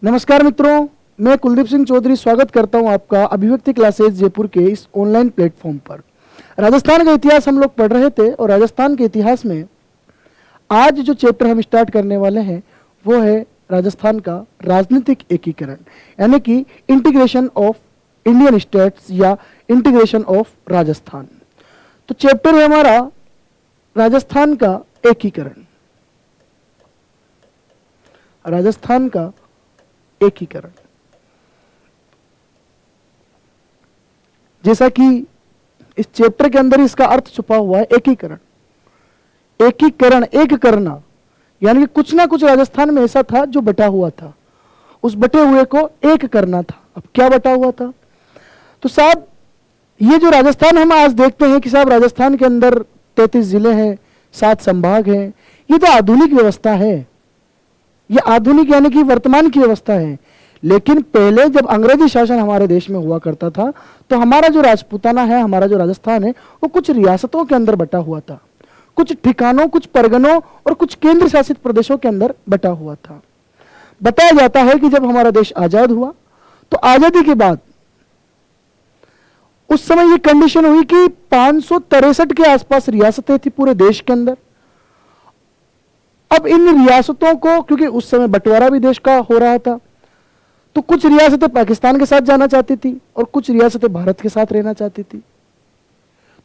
नमस्कार मित्रों, मैं कुलदीप सिंह चौधरी स्वागत करता हूं आपका अभिव्यक्ति क्लासेज जयपुर के इस ऑनलाइन प्लेटफॉर्म पर। राजस्थान का इतिहास हम लोग पढ़ रहे थे और राजस्थान के इतिहास में आज जो चैप्टर हम स्टार्ट करने वाले हैं वो है राजस्थान का राजनीतिक एकीकरण, यानी कि इंटीग्रेशन ऑफ इंडियन स्टेट्स या इंटीग्रेशन ऑफ राजस्थान। तो चैप्टर है हमारा राजस्थान का एकीकरण। राजस्थान का एकीकरण, जैसा कि इस चैप्टर के अंदर इसका अर्थ छुपा हुआ है, एकीकरण। एकीकरण, एक करना, यानी कि कुछ ना कुछ राजस्थान में ऐसा था जो बटा हुआ था, उस बटे हुए को एक करना था। अब क्या बटा हुआ था? तो साहब ये जो राजस्थान हम आज देखते हैं कि साहब राजस्थान के अंदर 33 जिले हैं, 7 संभाग हैं, ये तो आधुनिक व्यवस्था है। ये आधुनिक यानी कि वर्तमान की व्यवस्था है। लेकिन पहले जब अंग्रेजी शासन हमारे देश में हुआ करता था तो हमारा जो राजपूताना है, हमारा जो राजस्थान है, वो कुछ रियासतों के अंदर बटा हुआ था, कुछ ठिकानों, कुछ परगनों और कुछ केंद्र शासित प्रदेशों के अंदर बटा हुआ था। बताया जाता है कि जब हमारा देश आजाद हुआ तो आजादी के बाद उस समय ये कंडीशन हुई कि 563 के आसपास रियासतें थी पूरे देश के अंदर। अब इन रियासतों को, क्योंकि उस समय बंटवारा भी देश का हो रहा था, तो कुछ रियासतें पाकिस्तान के साथ जाना चाहती थी और कुछ रियासतें भारत के साथ रहना चाहती थी।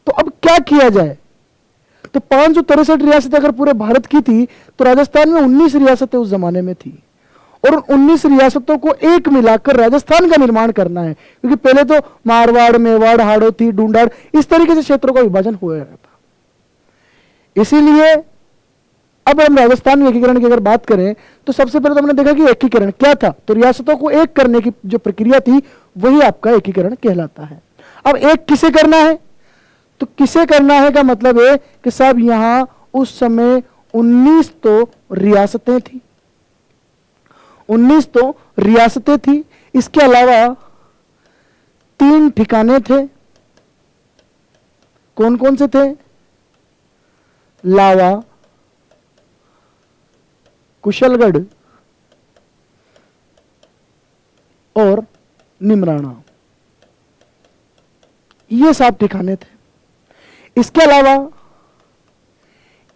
तो अब क्या किया जाए? तो 563 रियासतें अगर पूरे भारत की थी तो राजस्थान में 19 रियासतें उस जमाने में थी और उन 19 रियासतों को एक मिलाकर राजस्थान का निर्माण करना है, क्योंकि पहले तो मारवाड़, मेवाड़, हाड़ौती, डूंडाड़, इस तरीके से क्षेत्रों का विभाजन हो रहा था। इसीलिए अब हम राजस्थान में एकीकरण की अगर बात करें तो सबसे पहले तो हमने देखा कि एकीकरण क्या था। तो रियासतों को एक करने की जो प्रक्रिया थी वही आपका एकीकरण कहलाता है। अब एक किसे करना है? तो किसे करना है का मतलब है कि साहब यहां उस समय 19 तो रियासतें थी, 19 तो रियासतें थी। इसके अलावा 3 ठिकाने थे। कौन कौन से थे? लावा, कुशलगढ़ और निमराना, ये 7 ठिकाने थे। इसके अलावा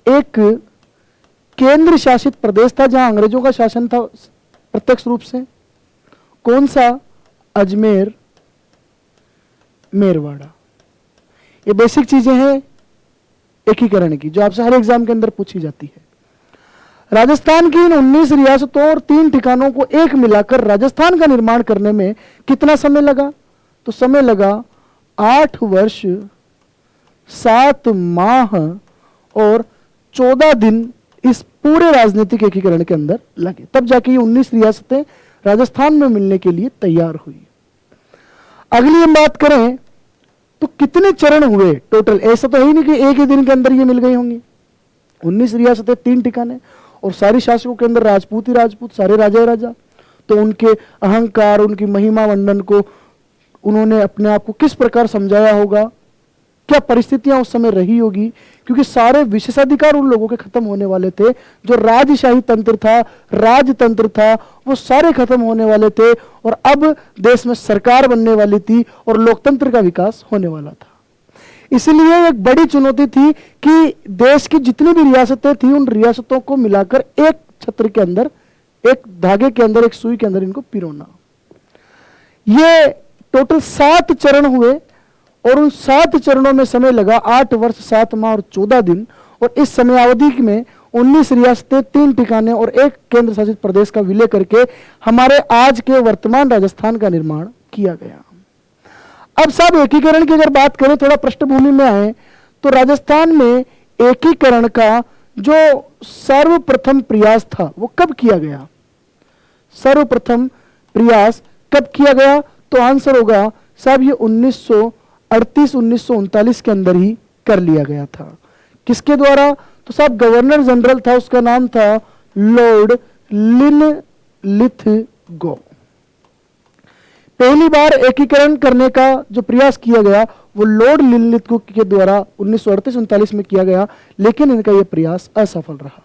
एक केंद्र शासित प्रदेश था जहां अंग्रेजों का शासन था प्रत्यक्ष रूप से। कौन सा? अजमेर, मेरवाड़ा। ये बेसिक चीजें हैं एकीकरण की जो आपसे हर एग्जाम के अंदर पूछी जाती है। राजस्थान की इन 19 रियासतों और 3 ठिकानों को एक मिलाकर राजस्थान का निर्माण करने में कितना समय लगा? तो समय लगा 8 वर्ष, 7 माह और 14 दिन इस पूरे राजनीतिक एकीकरण के अंदर लगे। तब जाके ये 19 रियासतें राजस्थान में मिलने के लिए तैयार हुई। अगली हम बात करें तो कितने चरण हुए टोटल? ऐसा तो है ही नहीं कि एक ही दिन के अंदर ये मिल गई होंगी। 19 रियासतें, 3 ठिकाने और सारी शासकों के अंदर राजपूत ही राजपूत, सारे राजा ही राजा। तो उनके अहंकार, उनकी महिमा मंडन को उन्होंने अपने आप को किस प्रकार समझाया होगा, क्या परिस्थितियां उस समय रही होगी, क्योंकि सारे विशेषाधिकार उन लोगों के खत्म होने वाले थे। जो राजशाही तंत्र था, राजतंत्र था, वो सारे खत्म होने वाले थे और अब देश में सरकार बनने वाली थी और लोकतंत्र का विकास होने वाला था। इसलिए एक बड़ी चुनौती थी कि देश की जितनी भी रियासतें थी उन रियासतों को मिलाकर एक छत्र के अंदर, एक धागे के अंदर, एक सुई के अंदर इनको पिरोना। ये टोटल 7 चरण हुए और उन 7 चरणों में समय लगा 8 वर्ष, 7 माह और 14 दिन। और इस समयावधि में 19 रियासतें, 3 ठिकाने और एक केंद्र शासित प्रदेश का विलय करके हमारे आज के वर्तमान राजस्थान का निर्माण किया गया। अब साहब एकीकरण की अगर बात करें, थोड़ा पृष्ठभूमि में आए तो राजस्थान में एकीकरण का जो सर्वप्रथम प्रयास था वो कब किया गया? सर्वप्रथम प्रयास कब किया गया? तो आंसर होगा साहब ये 1938-1939 के अंदर ही कर लिया गया था। किसके द्वारा? तो साहब गवर्नर जनरल था, उसका नाम था लॉर्ड लिनलिथगो। पहली बार एकीकरण करने का जो प्रयास किया गया वो लॉर्ड लिनलिथगो के द्वारा 1938-39 में किया गया, लेकिन इनका यह प्रयास असफल रहा।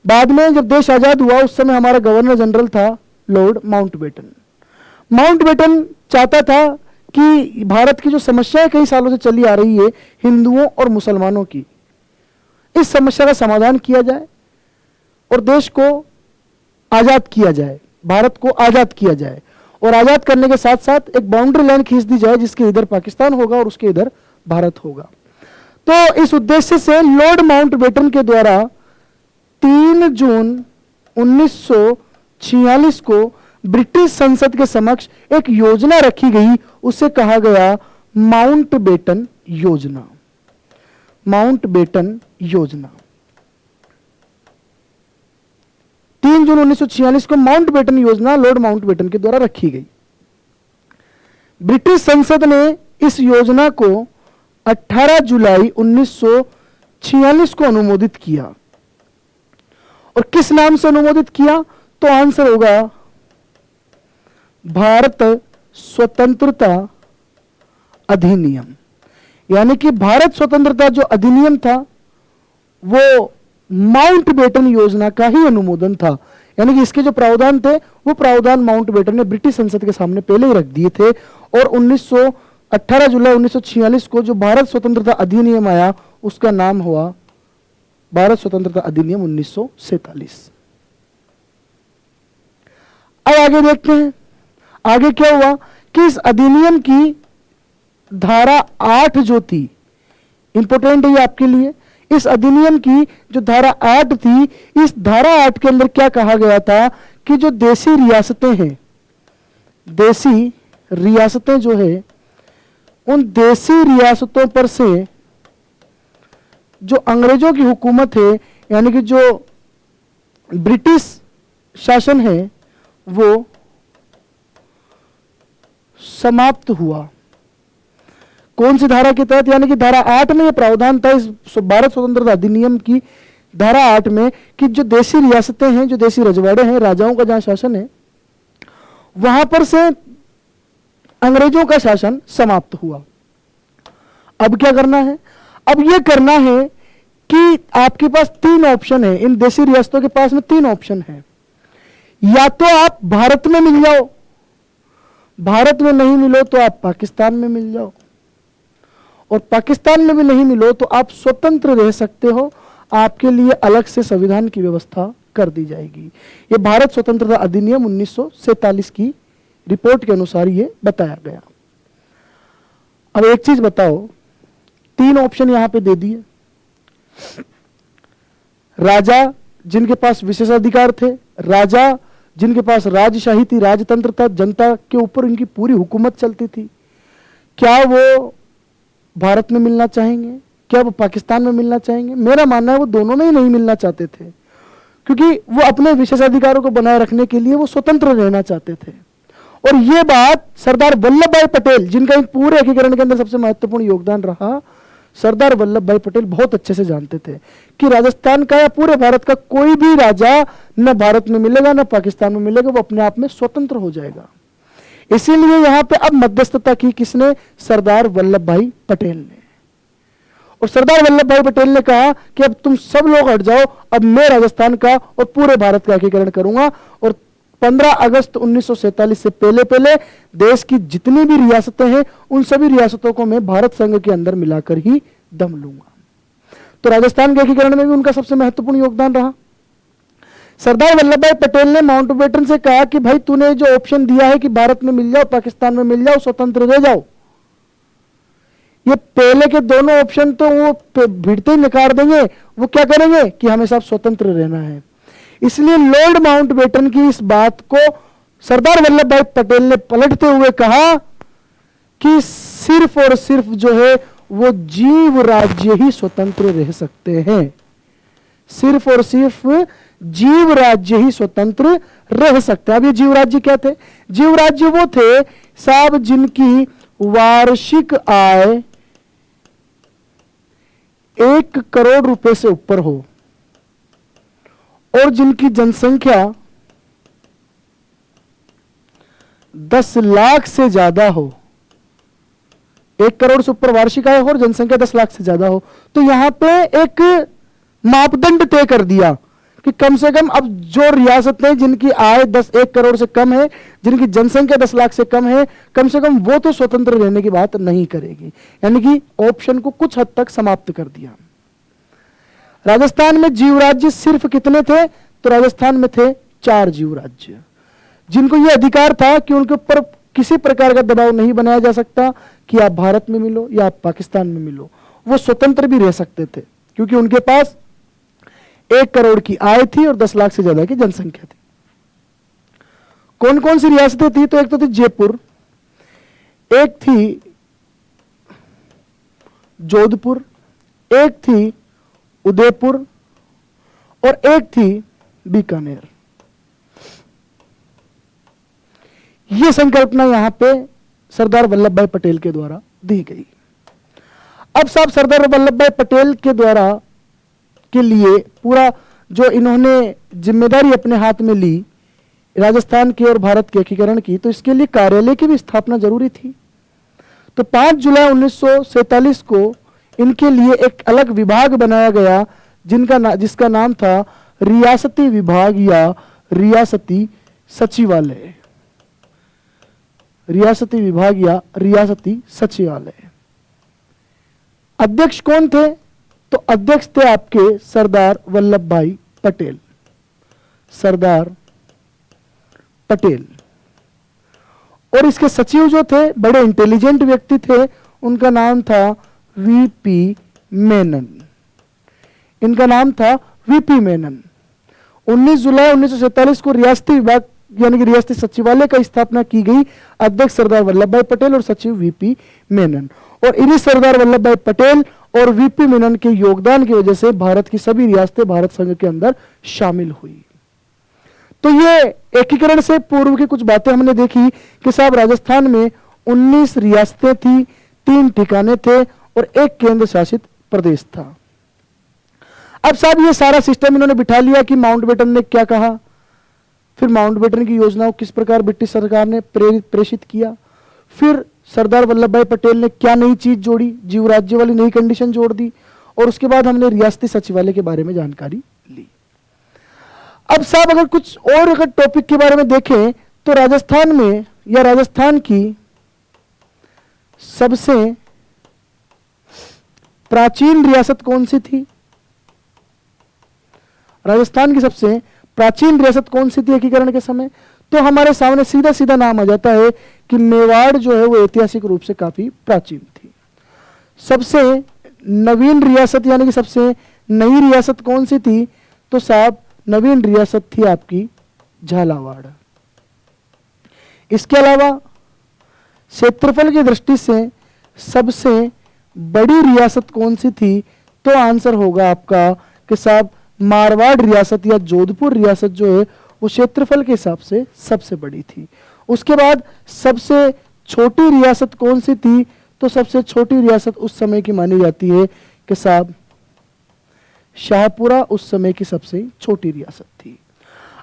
बाद में जब देश आजाद हुआ उस समय हमारा गवर्नर जनरल था लॉर्ड माउंटबेटन। माउंटबेटन चाहता था कि भारत की जो समस्याएं कई सालों से चली आ रही है हिंदुओं और मुसलमानों की, इस समस्या का समाधान किया जाए और देश को आजाद किया जाए, भारत को आजाद किया जाए, और आजाद करने के साथ साथ एक बाउंड्री लाइन खींच दी जाए जिसके इधर पाकिस्तान होगा और उसके इधर भारत होगा। तो इस उद्देश्य से लॉर्ड माउंटबेटन के द्वारा 3 जून 1946 को ब्रिटिश संसद के समक्ष एक योजना रखी गई, उसे कहा गया माउंटबेटन योजना। माउंटबेटन योजना 3 जून 1946 को माउंटबेटन योजना लॉर्ड माउंटबेटन के द्वारा रखी गई। ब्रिटिश संसद ने इस योजना को 18 जुलाई 1946 को अनुमोदित किया। और किस नाम से अनुमोदित किया? तो आंसर होगा भारत स्वतंत्रता अधिनियम। यानी कि भारत स्वतंत्रता जो अधिनियम था वो माउंटबेटन योजना का ही अनुमोदन था। यानी कि इसके जो प्रावधान थे वो प्रावधान माउंटबेटन ने ब्रिटिश संसद के सामने पहले ही रख दिए थे। और 18 जुलाई 1946 को जो भारत स्वतंत्रता अधिनियम आया उसका नाम हुआ भारत स्वतंत्रता अधिनियम 1947। अब आगे देखते हैं आगे क्या हुआ कि इस अधिनियम की धारा 8 जो थी, इंपोर्टेंट है ये आपके लिए, इस अधिनियम की जो धारा 8 थी, इस धारा 8 के अंदर क्या कहा गया था कि जो देसी रियासतें हैं, देसी रियासतें जो है, उन देसी रियासतों पर से जो अंग्रेजों की हुकूमत है, यानी कि जो ब्रिटिश शासन है, वो समाप्त हुआ। कौन सी धारा के तहत? यानी कि धारा 8 में यह प्रावधान था इस भारत स्वतंत्रता अधिनियम की धारा 8 में कि जो देसी रियासतें हैं, जो देसी रजवाड़े हैं, राजाओं का जहां शासन है, वहां पर से अंग्रेजों का शासन समाप्त हुआ। अब क्या करना है? अब यह करना है कि आपके पास 3 ऑप्शन है, इन देसी रियासतों के पास में 3 ऑप्शन है। या तो आप भारत में मिल जाओ, भारत में नहीं मिलो तो आप पाकिस्तान में मिल जाओ, और पाकिस्तान में भी नहीं मिलो तो आप स्वतंत्र रह सकते हो, आपके लिए अलग से संविधान की व्यवस्था कर दी जाएगी। यह भारत स्वतंत्रता अधिनियम 1947 की रिपोर्ट के अनुसार यह बताया गया। अब एक चीज बताओ, 3 ऑप्शन यहां पे दे दिए। राजा जिनके पास विशेषाधिकार थे, राजा जिनके पास राजशाही थी, राजतंत्र था, जनता के ऊपर उनकी पूरी हुकूमत चलती थी, क्या वो भारत में मिलना चाहेंगे? क्या वो पाकिस्तान में मिलना चाहेंगे? मेरा मानना है वो दोनों में ही नहीं मिलना चाहते थे, क्योंकि वो अपने विशेषाधिकारों को बनाए रखने के लिए वो स्वतंत्र रहना चाहते थे। और ये बात सरदार वल्लभ भाई पटेल, जिनका एक पूरे एकीकरण के अंदर सबसे महत्वपूर्ण योगदान रहा, सरदार वल्लभ भाई पटेल बहुत अच्छे से जानते थे कि राजस्थान का या पूरे भारत का कोई भी राजा न भारत में मिलेगा न पाकिस्तान में मिलेगा, वो अपने आप में स्वतंत्र हो जाएगा। इसीलिए यहां पे अब मध्यस्थता की किसने? सरदार वल्लभ भाई पटेल ने। और सरदार वल्लभ भाई पटेल ने कहा कि अब तुम सब लोग हट जाओ, अब मैं राजस्थान का और पूरे भारत का एकीकरण करूंगा, और 15 अगस्त 1947 से पहले पहले देश की जितनी भी रियासतें हैं उन सभी रियासतों को मैं भारत संघ के अंदर मिलाकर ही दम लूंगा। तो राजस्थान के एकीकरण में भी उनका सबसे महत्वपूर्ण योगदान रहा। सरदार वल्लभ भाई पटेल ने माउंटबेटन से कहा कि भाई तूने जो ऑप्शन दिया है कि भारत में मिल जाओ, पाकिस्तान में मिल जाओ, स्वतंत्र रह जाओ, ये पहले के दोनों ऑप्शन तो वो भिड़ते ही नकार देंगे। वो क्या करेंगे कि हमें सब स्वतंत्र रहना है। इसलिए लॉर्ड माउंटबेटन की इस बात को सरदार वल्लभ भाई पटेल ने पलटते हुए कहा कि सिर्फ और सिर्फ जो है वो जीव राज्य ही स्वतंत्र रह सकते हैं, सिर्फ और सिर्फ जीव राज्य ही स्वतंत्र रह सकते हैं। अब ये जीव राज्य क्या थे? जीव राज्य वो थे साहब जिनकी वार्षिक आय 1 करोड़ रुपए से ऊपर हो और जिनकी जनसंख्या 10 लाख से ज्यादा हो। 1 करोड़ से ऊपर वार्षिक आय हो और जनसंख्या 10 लाख से ज्यादा हो। तो यहां पे एक मापदंड तय कर दिया कि कम से कम अब जो रियासतें जिनकी आय 1 करोड़ से कम है, जिनकी जनसंख्या 10 लाख से कम है, कम से कम वो तो स्वतंत्र रहने की बात नहीं करेगी। यानी कि ऑप्शन को कुछ हद तक समाप्त कर दिया। राजस्थान में जीव राज्य सिर्फ कितने थे? तो राजस्थान में थे 4 जीव राज्य, जिनको यह अधिकार था कि उनके ऊपर किसी प्रकार का दबाव नहीं बनाया जा सकता कि आप भारत में मिलो या आप पाकिस्तान में मिलो। वो स्वतंत्र भी रह सकते थे क्योंकि उनके पास 1 करोड़ की आय थी और 10 लाख से ज्यादा की जनसंख्या थी। कौन कौन सी रियासतें थी? तो एक तो थी जयपुर, एक थी जोधपुर, एक थी उदयपुर और एक थी बीकानेर। यह संकल्पना यहां पे सरदार वल्लभ भाई पटेल के द्वारा दी गई। अब साहब सरदार वल्लभ भाई पटेल के द्वारा के लिए पूरा जो इन्होंने जिम्मेदारी अपने हाथ में ली राजस्थान के और भारत के एकीकरण की, तो इसके लिए कार्यालय की भी स्थापना जरूरी थी। तो 5 जुलाई 1947 को इनके लिए एक अलग विभाग बनाया गया जिसका नाम था रियासती विभाग या रियासती सचिवालय। रियासती विभाग या रियासती सचिवालय। अध्यक्ष कौन थे? तो अध्यक्ष थे आपके सरदार वल्लभ भाई पटेल। सरदार पटेल। और इसके सचिव जो थे बड़े इंटेलिजेंट व्यक्ति थे, उनका नाम था वीपी मेनन। इनका नाम था वीपी मेनन। 19 जुलाई 1947 को रियासती विभाग यानी कि रियासती सचिवालय का स्थापना की गई। अध्यक्ष सरदार वल्लभ भाई पटेल और सचिव वीपी मेनन। और इन्हीं सरदार वल्लभ भाई पटेल और वीपी मेनन के योगदान की वजह से भारत की सभी रियासतें भारत संघ के अंदर शामिल हुई। तो ये एकीकरण से पूर्व की कुछ बातें हमने देखी कि साहब राजस्थान में 19 रियासतें थी, 3 ठिकाने थे और 1 केंद्र शासित प्रदेश था। अब साहब ये सारा सिस्टम इन्होंने बिठा लिया कि माउंटबेटन ने क्या कहा, फिर माउंटबेटन की योजनाओं किस प्रकार ब्रिटिश सरकार ने प्रेषित किया, फिर सरदार वल्लभ भाई पटेल ने क्या नई चीज जोड़ी, जीव राज्य वाली नई कंडीशन जोड़ दी, और उसके बाद हमने रियासती सचिवालय के बारे में जानकारी ली। अब साहब अगर कुछ और अगर टॉपिक के बारे में देखें तो राजस्थान में या राजस्थान की सबसे प्राचीन रियासत कौन सी थी? राजस्थान की सबसे प्राचीन रियासत कौन सी थी एकीकरण के समय? तो हमारे सामने सीधा सीधा नाम आ जाता है कि मेवाड़ जो है वो ऐतिहासिक रूप से काफी प्राचीन थी। सबसे नवीन रियासत यानी कि सबसे नई रियासत कौन सी थी? तो साहब नवीन रियासत थी आपकी झालावाड़। इसके अलावा क्षेत्रफल की दृष्टि से सबसे बड़ी रियासत कौन सी थी? तो आंसर होगा आपका कि साहब मारवाड़ रियासत या जोधपुर रियासत जो है वो क्षेत्रफल के हिसाब से सबसे बड़ी थी। उसके बाद सबसे छोटी रियासत कौन सी थी? तो सबसे छोटी रियासत उस समय की मानी जाती है कि साहब शाहपुरा उस समय की सबसे छोटी रियासत थी।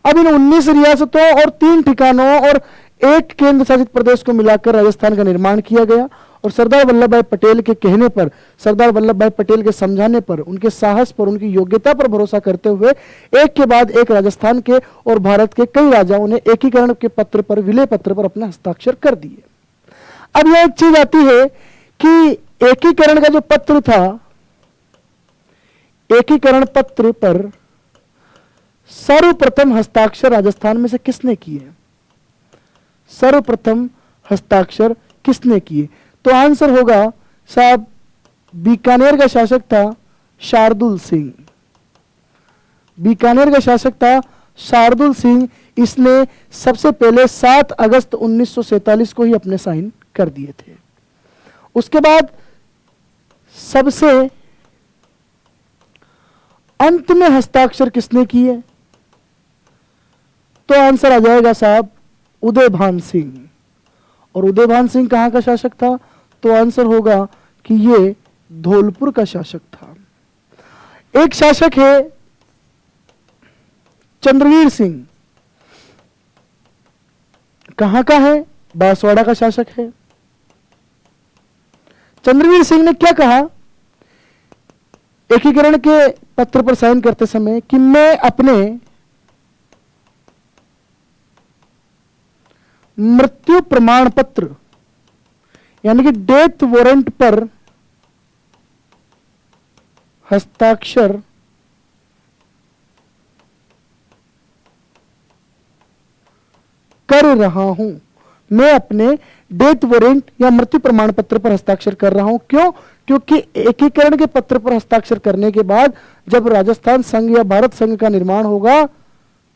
अब इन 19 रियासतों और 3 ठिकानों और 1 केंद्र शासित प्रदेश को मिलाकर राजस्थान का निर्माण किया गया। और सरदार वल्लभ भाई पटेल के कहने पर, सरदार वल्लभ भाई पटेल के समझाने पर, उनके साहस पर, उनकी योग्यता पर भरोसा करते हुए एक के बाद एक राजस्थान के और भारत के कई राजाओं ने एकीकरण के पत्र पर, विलय पत्र पर अपने हस्ताक्षर कर दिए। अब यह एक चीज आती है कि एकीकरण का जो पत्र था, एकीकरण पत्र पर सर्वप्रथम हस्ताक्षर राजस्थान में से किसने किए? सर्वप्रथम हस्ताक्षर किसने किए? तो आंसर होगा साहब बीकानेर का शासक था शार्दुल सिंह। बीकानेर का शासक था शार्दुल सिंह। इसने सबसे पहले 7 अगस्त 1947 को ही अपने साइन कर दिए थे। उसके बाद सबसे अंत में हस्ताक्षर किसने किए? तो आंसर आ जाएगा साहब उदयभान सिंह। और उदयभान सिंह कहां का शासक था? तो आंसर होगा कि ये धौलपुर का शासक था। एक शासक है चंद्रवीर सिंह, कहां का है? बांसवाड़ा का शासक है। चंद्रवीर सिंह ने क्या कहा एकीकरण के पत्र पर साइन करते समय कि मैं अपने मृत्यु प्रमाण पत्र यानी कि डेथ वारंट पर हस्ताक्षर कर रहा हूं। मैं अपने डेथ वारंट या मृत्यु प्रमाण पत्र पर हस्ताक्षर कर रहा हूं। क्यों? क्योंकि एकीकरण के पत्र पर हस्ताक्षर करने के बाद जब राजस्थान संघ या भारत संघ का निर्माण होगा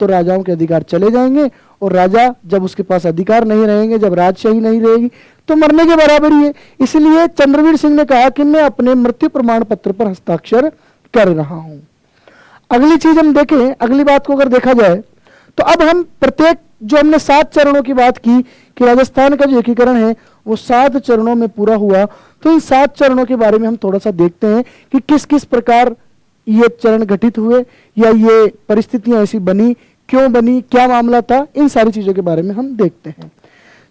तो राजाओं के अधिकार चले जाएंगे, और राजा जब उसके पास अधिकार नहीं रहेंगे, जब राजशाही नहीं रहेगी, तो मरने के बराबर ही है। इसलिए चंद्रवीर सिंह ने कहा कि मैं अपने मृत्यु प्रमाण पत्र पर हस्ताक्षर कर रहा हूं। अगली चीज हम देखें, अगली बात को अगर देखा जाए तो अब हम प्रत्येक, जो हमने 7 चरणों की बात की कि राजस्थान का जो एकीकरण है वो 7 चरणों में पूरा हुआ, तो इन 7 चरणों के बारे में हम थोड़ा सा देखते हैं कि किस किस प्रकार ये चरण घटित हुए या ये परिस्थितियां ऐसी बनी, क्यों बनी, क्या मामला था, इन सारी चीजों के बारे में हम देखते हैं।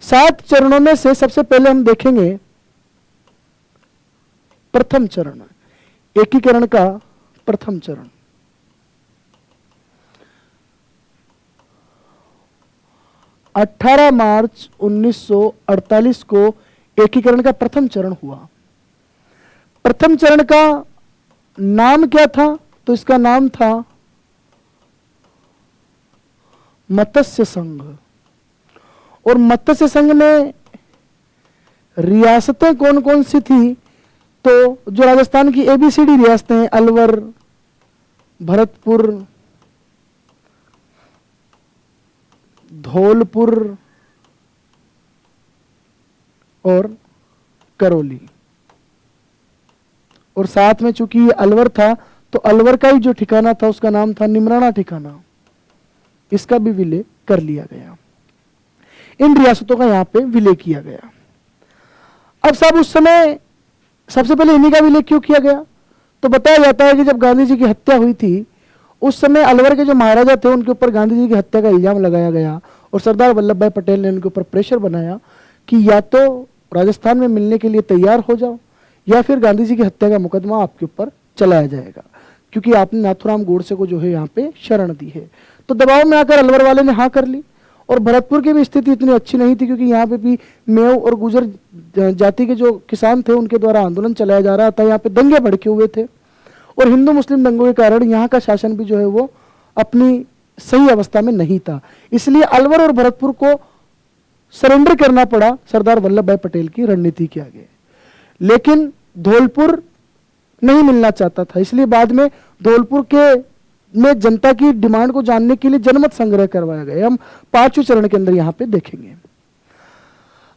7 चरणों में से सबसे पहले हम देखेंगे प्रथम चरण, एकीकरण का प्रथम चरण। मार्च 1948 को एकीकरण का प्रथम चरण हुआ। प्रथम चरण का नाम क्या था? तो इसका नाम था मत्स्य संघ। और मत्स्य संघ में रियासतें कौन कौन सी थी? तो जो राजस्थान की एबीसीडी रियासतें हैं, अलवर, भरतपुर, धौलपुर और करौली, और साथ में चूंकि ये अलवर था तो अलवर का ही जो ठिकाना था उसका नाम था निमराना ठिकाना, इसका भी विलय कर लिया गया। इन रियासतों का यहां पे विलय किया गया। अब साहब उस समय सबसे पहले इन्हीं का विलय क्यों किया गया? तो बताया जाता है कि जब गांधी जी की हत्या हुई थी उस समय अलवर के जो महाराजा थे उनके ऊपर गांधी जी की हत्या का इल्जाम लगाया गया, और सरदार वल्लभ भाई पटेल ने उनके ऊपर प्रेशर बनाया कि या तो राजस्थान में मिलने के लिए तैयार हो जाओ या फिर गांधी जी की हत्या का मुकदमा आपके ऊपर चलाया जाएगा, क्योंकि आपने नाथूराम गोडसे को जो है यहाँ पे शरण दी है। तो दबाव में आकर अलवर वाले ने हाँ कर ली। और भरतपुर की भी स्थिति इतनी अच्छी नहीं थी, क्योंकि यहाँ पे भी मेव और गुजर जाति के जो किसान थे उनके द्वारा आंदोलन चलाया जा रहा था, यहाँ पे दंगे भड़के हुए थे, और हिंदू मुस्लिम दंगों के कारण यहाँ का शासन भी जो है वो अपनी सही अवस्था में नहीं था। इसलिए अलवर और भरतपुर को सरेंडर करना पड़ा सरदार वल्लभ भाई पटेल की रणनीति के आगे। लेकिन धौलपुर नहीं मिलना चाहता था, इसलिए बाद में धौलपुर के में जनता की डिमांड को जानने के लिए जनमत संग्रह करवाया गया। हम 5वें चरण के अंदर यहां पे देखेंगे।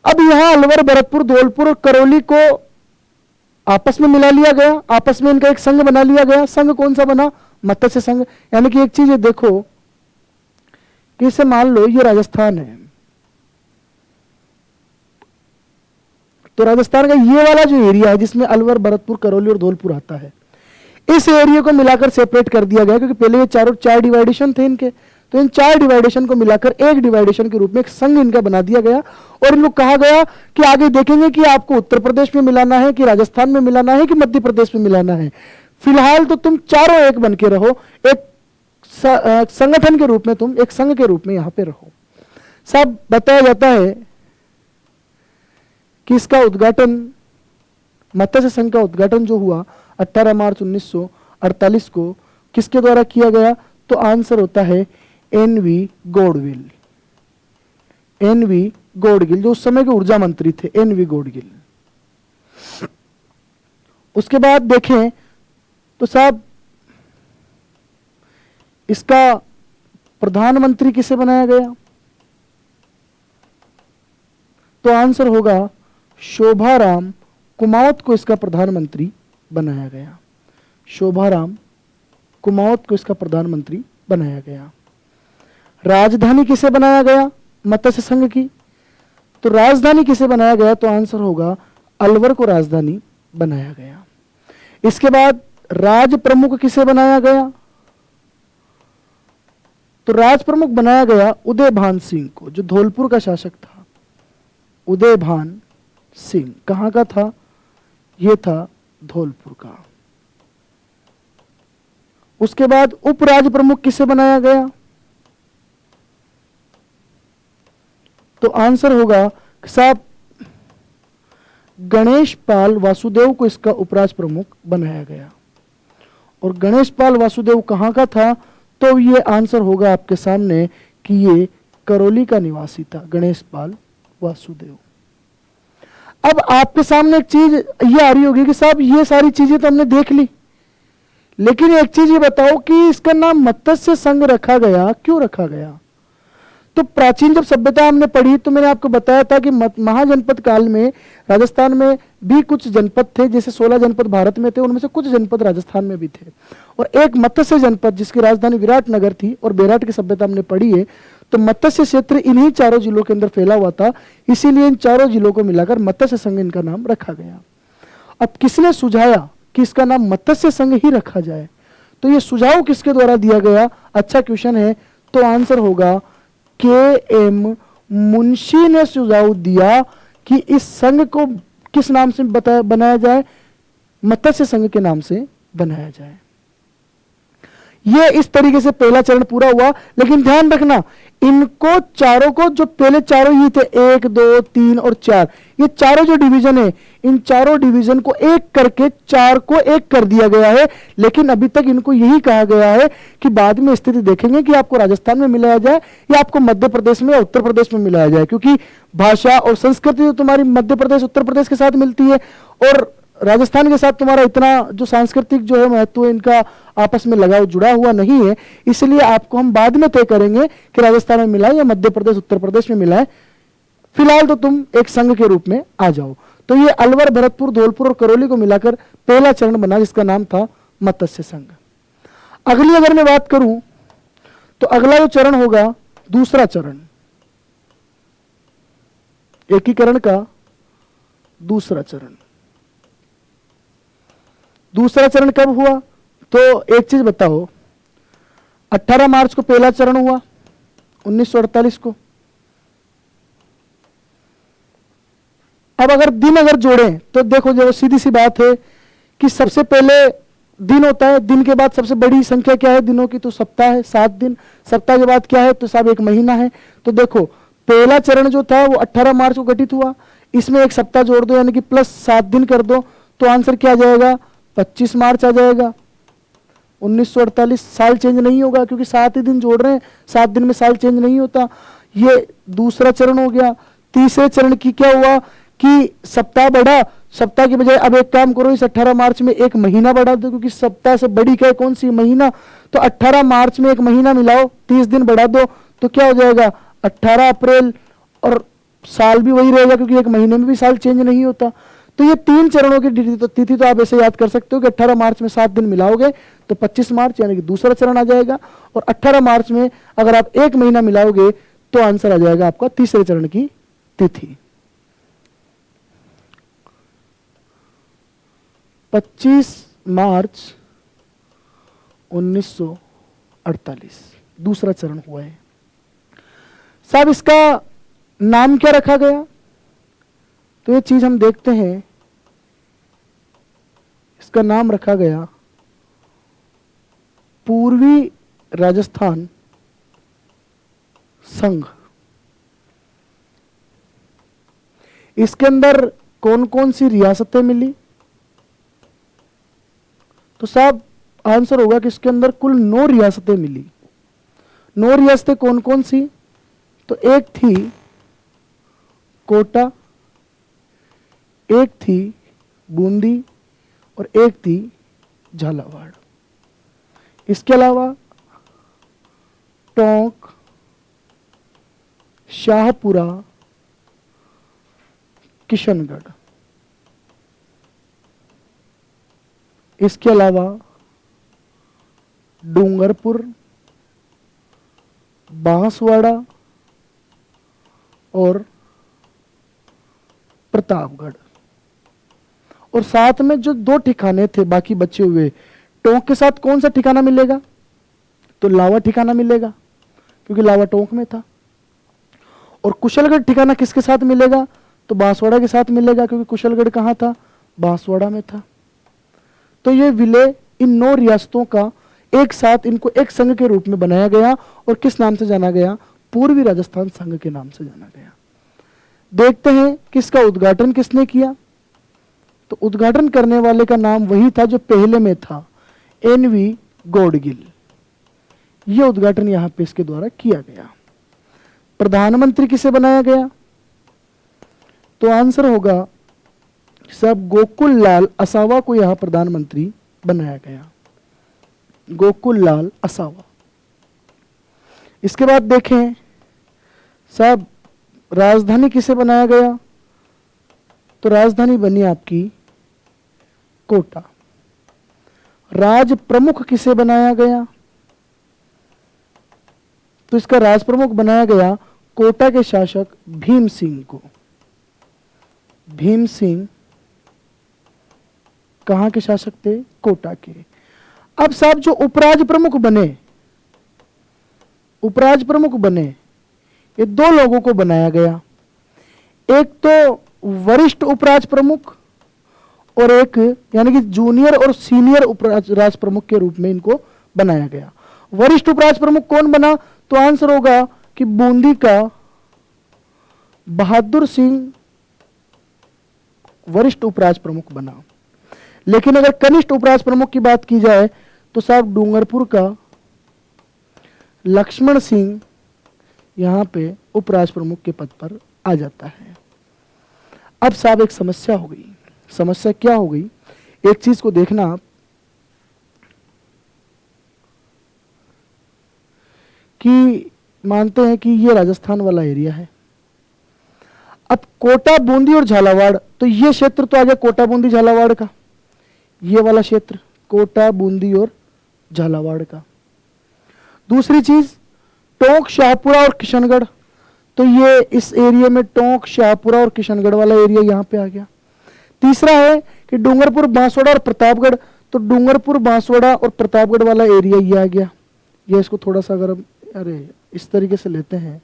अब यहां अलवर, भरतपुर, धौलपुर और करौली को आपस में मिला लिया गया, आपस में इनका एक संघ बना लिया गया। संघ कौन सा बना? मत्स्य संघ। यानी कि एक चीज ये देखो कि इसे मान लो ये राजस्थान है, तो राजस्थान का ये वाला जो एरिया है जिसमें अलवर, भरतपुर, करौली और धौलपुर आता है, इस एरिया को मिलाकर सेपरेट कर दिया गया, क्योंकि पहले ये चार डिवाइडेशन थे इनके, तो इन 4 डिवाइडेशन को मिलाकर एक डिवाइडेशन के रूप में एक संघ इनका बना दिया गया। और इनको कहा गया कि आगे देखेंगे कि आपको उत्तर प्रदेश में मिलाना है कि राजस्थान में मिलाना है कि मध्य प्रदेश में मिलाना है, फिलहाल तो तुम चारों एक बन के रहो, एक संगठन के रूप में, तुम एक संघ के रूप में यहां पे रहो। सब बताया जाता है कि इसका उद्घाटन, मत्स्य संघ का उद्घाटन जो हुआ 18 मार्च 1948 को किसके द्वारा किया गया? तो आंसर होता है एनवी गौड़गिल। एनवी गौड़गिल जो उस समय के ऊर्जा मंत्री थे, एनवी गौड़गिल। उसके बाद देखें तो साहब इसका प्रधानमंत्री किसे बनाया गया? तो आंसर होगा शोभाराम कुमावत को इसका प्रधानमंत्री बनाया गया। शोभाराम कुमावत को इसका प्रधानमंत्री बनाया गया। राजधानी किसे बनाया गया मत्स्य संघ की? तो राजधानी किसे बनाया गया? तो आंसर होगा अलवर को राजधानी बनाया गया। इसके बाद राज प्रमुख किसे बनाया गया? तो राज प्रमुख बनाया गया उदयभान सिंह को, जो धौलपुर का शासक था। उदयभान सिंह कहां का था? यह था धौलपुर का। उसके बाद उपराज्य प्रमुख किसे बनाया गया? तो आंसर होगा साहब गणेश पाल वासुदेव को इसका उपराज्य प्रमुख बनाया गया। और गणेश पाल वासुदेव कहां का था? तो ये आंसर होगा आपके सामने कि ये करौली का निवासी था, गणेश पाल वासुदेव। अब आपके सामने एक चीज ये आ रही होगी कि साहब ये सारी चीजें तो हमने देख ली, लेकिन एक चीज ये बताओ कि इसका नाम मत्स्य संघ रखा गया, क्यों रखा गया? तो प्राचीन जब सभ्यता हमने पढ़ी तो मैंने आपको बताया था कि महाजनपद काल में राजस्थान में भी कुछ जनपद थे, जैसे 16 जनपद भारत में थे, उनमें से कुछ जनपद राजस्थान में भी थे। और एक मत्स्य जनपद जिसकी राजधानी विराटनगर थी और बेराट की सभ्यता हमने पढ़ी है, तो मत्स्य क्षेत्र इन्हीं चारों जिलों के अंदर फैला हुआ था, इसीलिए इन चारों जिलों को मिलाकर मत्स्य संघ इनका नाम रखा गया। अब किसने सुझाया कि इसका नाम मत्स्य संघ ही रखा जाए? तो ये सुझाव किसके द्वारा दिया गया? अच्छा क्वेश्चन है। तो आंसर होगा के.एम. मुंशी ने सुझाव दिया कि इस संघ को किस नाम से बनाया जाए? मत्स्य संघ के नाम से बनाया जाए। ये इस तरीके से पहला चरण पूरा हुआ। लेकिन ध्यान रखना, इनको चारों को, जो पहले चारों ही थे 1, 2, 3 और 4, ये चारों जो डिवीजन है, इन चारों डिवीजन को एक करके 4 को एक कर दिया गया है। लेकिन अभी तक इनको यही कहा गया है कि बाद में स्थिति देखेंगे कि आपको राजस्थान में मिलाया जाए या आपको मध्य प्रदेश में या उत्तर प्रदेश में मिलाया जाए, क्योंकि भाषा और संस्कृति तो तुम्हारी मध्य प्रदेश उत्तर प्रदेश के साथ मिलती है और राजस्थान के साथ तुम्हारा इतना जो सांस्कृतिक जो है महत्व इनका आपस में लगाव जुड़ा हुआ नहीं है। इसलिए आपको हम बाद में तय करेंगे कि राजस्थान में मिलाए या मध्य प्रदेश उत्तर प्रदेश में मिलाए। फिलहाल तो तुम एक संघ के रूप में आ जाओ। तो ये अलवर, भरतपुर, धौलपुर और करौली को मिलाकर पहला चरण बना, जिसका नाम था मत्स्य संघ। अगली अगर मैं बात करूं तो अगला जो चरण होगा दूसरा चरण, एकीकरण का दूसरा चरण। दूसरा चरण कब हुआ? तो एक चीज बताओ, 18 मार्च को पहला चरण हुआ 1948 को। अब अगर दिन अगर जोड़ें तो देखो, जो सीधी सी बात है कि सबसे पहले दिन होता है, दिन के बाद सबसे बड़ी संख्या क्या है दिनों की? तो सप्ताह है, 7 दिन। सप्ताह के बाद क्या है? तो साहब एक महीना है। तो देखो पहला चरण जो था वो 18 मार्च को गठित हुआ, इसमें एक सप्ताह जोड़ दो यानी कि प्लस 7 दिन कर दो, तो आंसर क्या आ जाएगा? 25 मार्च आ जाएगा 1948। साल चेंज नहीं होगा क्योंकि 7 ही दिन जोड़ रहे हैं, 7 दिन में साल चेंज नहीं होता। ये दूसरा चरण हो गया। तीसरे चरण की क्या हुआ कि सप्ताह बढ़ा, सप्ताह की बजाय अब एक काम करो, इस 18 मार्च में एक महीना बढ़ा दो, क्योंकि सप्ताह से बड़ी क्या है, कौन सी? महीना। तो 18 मार्च में एक महीना मिलाओ, 30 दिन बढ़ा दो, तो क्या हो जाएगा? 18 अप्रैल। और साल भी वही रहेगा क्योंकि एक महीने में भी साल चेंज नहीं होता। तो ये 3 चरणों की तिथि तो आप ऐसे याद कर सकते हो कि 18 मार्च में 7 दिन मिलाओगे तो 25 मार्च यानी कि दूसरा चरण आ जाएगा, और 18 मार्च में अगर आप एक महीना मिलाओगे तो आंसर आ जाएगा आपका तीसरे चरण की तिथि। 25 मार्च 1948 दूसरा चरण हुआ है। साहब इसका नाम क्या रखा गया? तो ये चीज हम देखते हैं, इसका नाम रखा गया पूर्वी राजस्थान संघ। इसके अंदर कौन कौन सी रियासतें मिली? तो साहब आंसर होगा कि इसके अंदर कुल 9 रियासतें मिली। 9 रियासतें कौन कौन सी? तो एक थी कोटा, एक थी बूंदी और एक थी झालावाड़। इसके अलावा टोंक, शाहपुरा, किशनगढ़, इसके अलावा डूंगरपुर, बांसवाड़ा और प्रतापगढ़। और साथ में जो 2 ठिकाने थे बाकी बचे हुए, टोंक के साथ कौन सा ठिकाना मिलेगा? तो लावा ठिकाना मिलेगा क्योंकि लावा टोंक में था। और कुशलगढ़ ठिकाना किसके साथ मिलेगा? तो बांसवाड़ा के साथ मिलेगा क्योंकि कुशलगढ़ कहां था? बांसवाड़ा में था। तो ये विलय इन 9 रियासतों का एक साथ इनको एक संघ के रूप में बनाया गया और किस नाम से जाना गया? पूर्वी राजस्थान संघ के नाम से जाना गया। देखते हैं किसका उद्घाटन किसने किया। तो उद्घाटन करने वाले का नाम वही था जो पहले में था, एनवी गौडगिल। यह उद्घाटन यहां पे इसके द्वारा किया गया। प्रधानमंत्री किसे बनाया गया? तो आंसर होगा साहब गोकुल लाल असावा को यहां प्रधानमंत्री बनाया गया, गोकुल लाल असावा। इसके बाद देखें साहब राजधानी किसे बनाया गया? तो राजधानी बनी आपकी कोटा। राज प्रमुख किसे बनाया गया? तो इसका राज प्रमुख बनाया गया कोटा के शासक भीम सिंह को। भीम सिंह कहां के शासक थे? कोटा के। अब साहब जो उपराज प्रमुख बने, उपराज प्रमुख बने, ये दो लोगों को बनाया गया। एक तो वरिष्ठ उपराज प्रमुख और एक यानी कि जूनियर और सीनियर उपराज प्रमुख के रूप में इनको बनाया गया। वरिष्ठ उपराज प्रमुख कौन बना? तो आंसर होगा कि बूंदी का बहादुर सिंह वरिष्ठ उपराज प्रमुख बना। लेकिन अगर कनिष्ठ उपराज प्रमुख की बात की जाए तो साहब डूंगरपुर का लक्ष्मण सिंह यहां पे उपराज प्रमुख के पद पर आ जाता है। अब साहब एक समस्या हो गई। समस्या क्या हो गई? एक चीज को देखना आप कि मानते हैं कि ये राजस्थान वाला एरिया है। अब कोटा, बूंदी और झालावाड़, तो ये क्षेत्र तो आ गया कोटा, बूंदी, झालावाड़ का। ये वाला क्षेत्र कोटा, बूंदी और झालावाड़ का। दूसरी चीज टोंक, शाहपुरा और किशनगढ़, तो ये इस एरिया में टोंक, शाहपुरा और किशनगढ़ वाला एरिया यहां पे आ गया। तीसरा है कि डूंगरपुर, बांसवाड़ा और प्रतापगढ़, तो डूंगरपुर, बांसवाड़ा और प्रतापगढ़ वाला एरिया ये आ गया। ये इसको थोड़ा सा अगर हम इस तरीके से लेते हैं,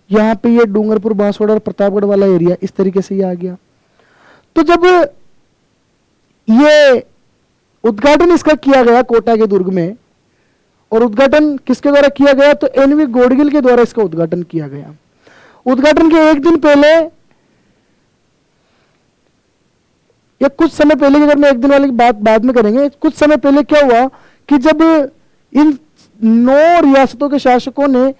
यहां पे ये डूंगरपुर, बांसवाड़ा और प्रतापगढ़ वाला एरिया इस तरीके से ये आ गया। तो जब ये उद्घाटन इसका किया गया कोटा के दुर्ग में, और उद्घाटन किसके द्वारा किया गया? तो एनवी गौडगिल के द्वारा इसका उद्घाटन किया गया। उद्घाटन के एक दिन पहले या कुछ समय पहले, अगर मैं एक दिन वाली बात बाद में करेंगे, कुछ समय पहले क्या हुआ कि जब इन 9 रियासतों के शासकों ने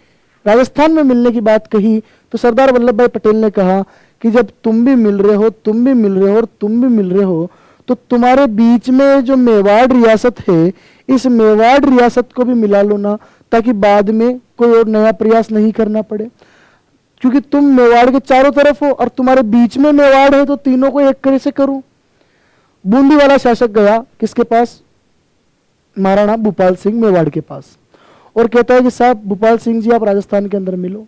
राजस्थान में मिलने की बात कही तो सरदार वल्लभ भाई पटेल ने कहा कि जब तुम भी मिल रहे हो, तुम भी मिल रहे हो और तुम भी मिल रहे हो, तो तुम्हारे बीच में जो मेवाड़ रियासत है, इस मेवाड़ रियासत को भी मिला लो ना, ताकि बाद में कोई और नया प्रयास नहीं करना पड़े। क्योंकि तुम मेवाड़ के चारों तरफ हो और तुम्हारे बीच में मेवाड़ है, तो तीनों को एक कैसे करूं? बूंदी वाला शासक गया किसके पास? महाराणा भूपाल सिंह मेवाड़ के पास, और कहता है कि साहब भूपाल सिंह जी, आप राजस्थान के अंदर मिलो।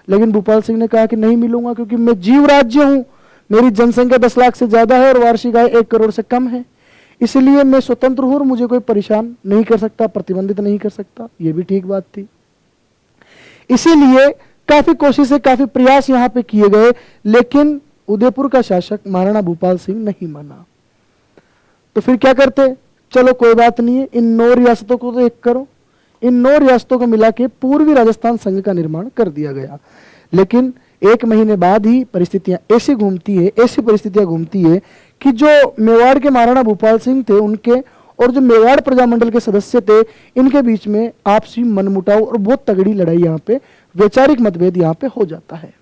लेकिन भूपाल सिंह ने कहा कि नहीं मिलूंगा, क्योंकि मैं जीव राज्य हूं, मेरी जनसंख्या 10 लाख से ज्यादा है और वार्षिक आय 1 करोड़ से कम है, इसलिए मैं स्वतंत्र हूं और मुझे कोई परेशान नहीं कर सकता, प्रतिबंधित नहीं कर सकता। यह भी ठीक बात थी। इसीलिए काफी कोशिशें, काफी प्रयास यहां पे किए गए, लेकिन उदयपुर का शासक महाराणा भूपाल सिंह नहीं माना। तो फिर क्या करते? चलो कोई बात नहीं है, इन 9 रियासतों को तो एक करो। इन 9 रियासतों को मिला के पूर्वी राजस्थान संघ का निर्माण कर दिया गया। लेकिन 1 महीने बाद ही परिस्थितियां ऐसी घूमती है, ऐसी परिस्थितियां घूमती है कि जो मेवाड़ के महाराणा भूपाल सिंह थे, उनके और जो मेवाड़ प्रजामंडल के सदस्य थे, इनके बीच में आपसी मनमुटाव और बहुत तगड़ी लड़ाई, यहाँ पे वैचारिक मतभेद यहाँ पे हो जाता है।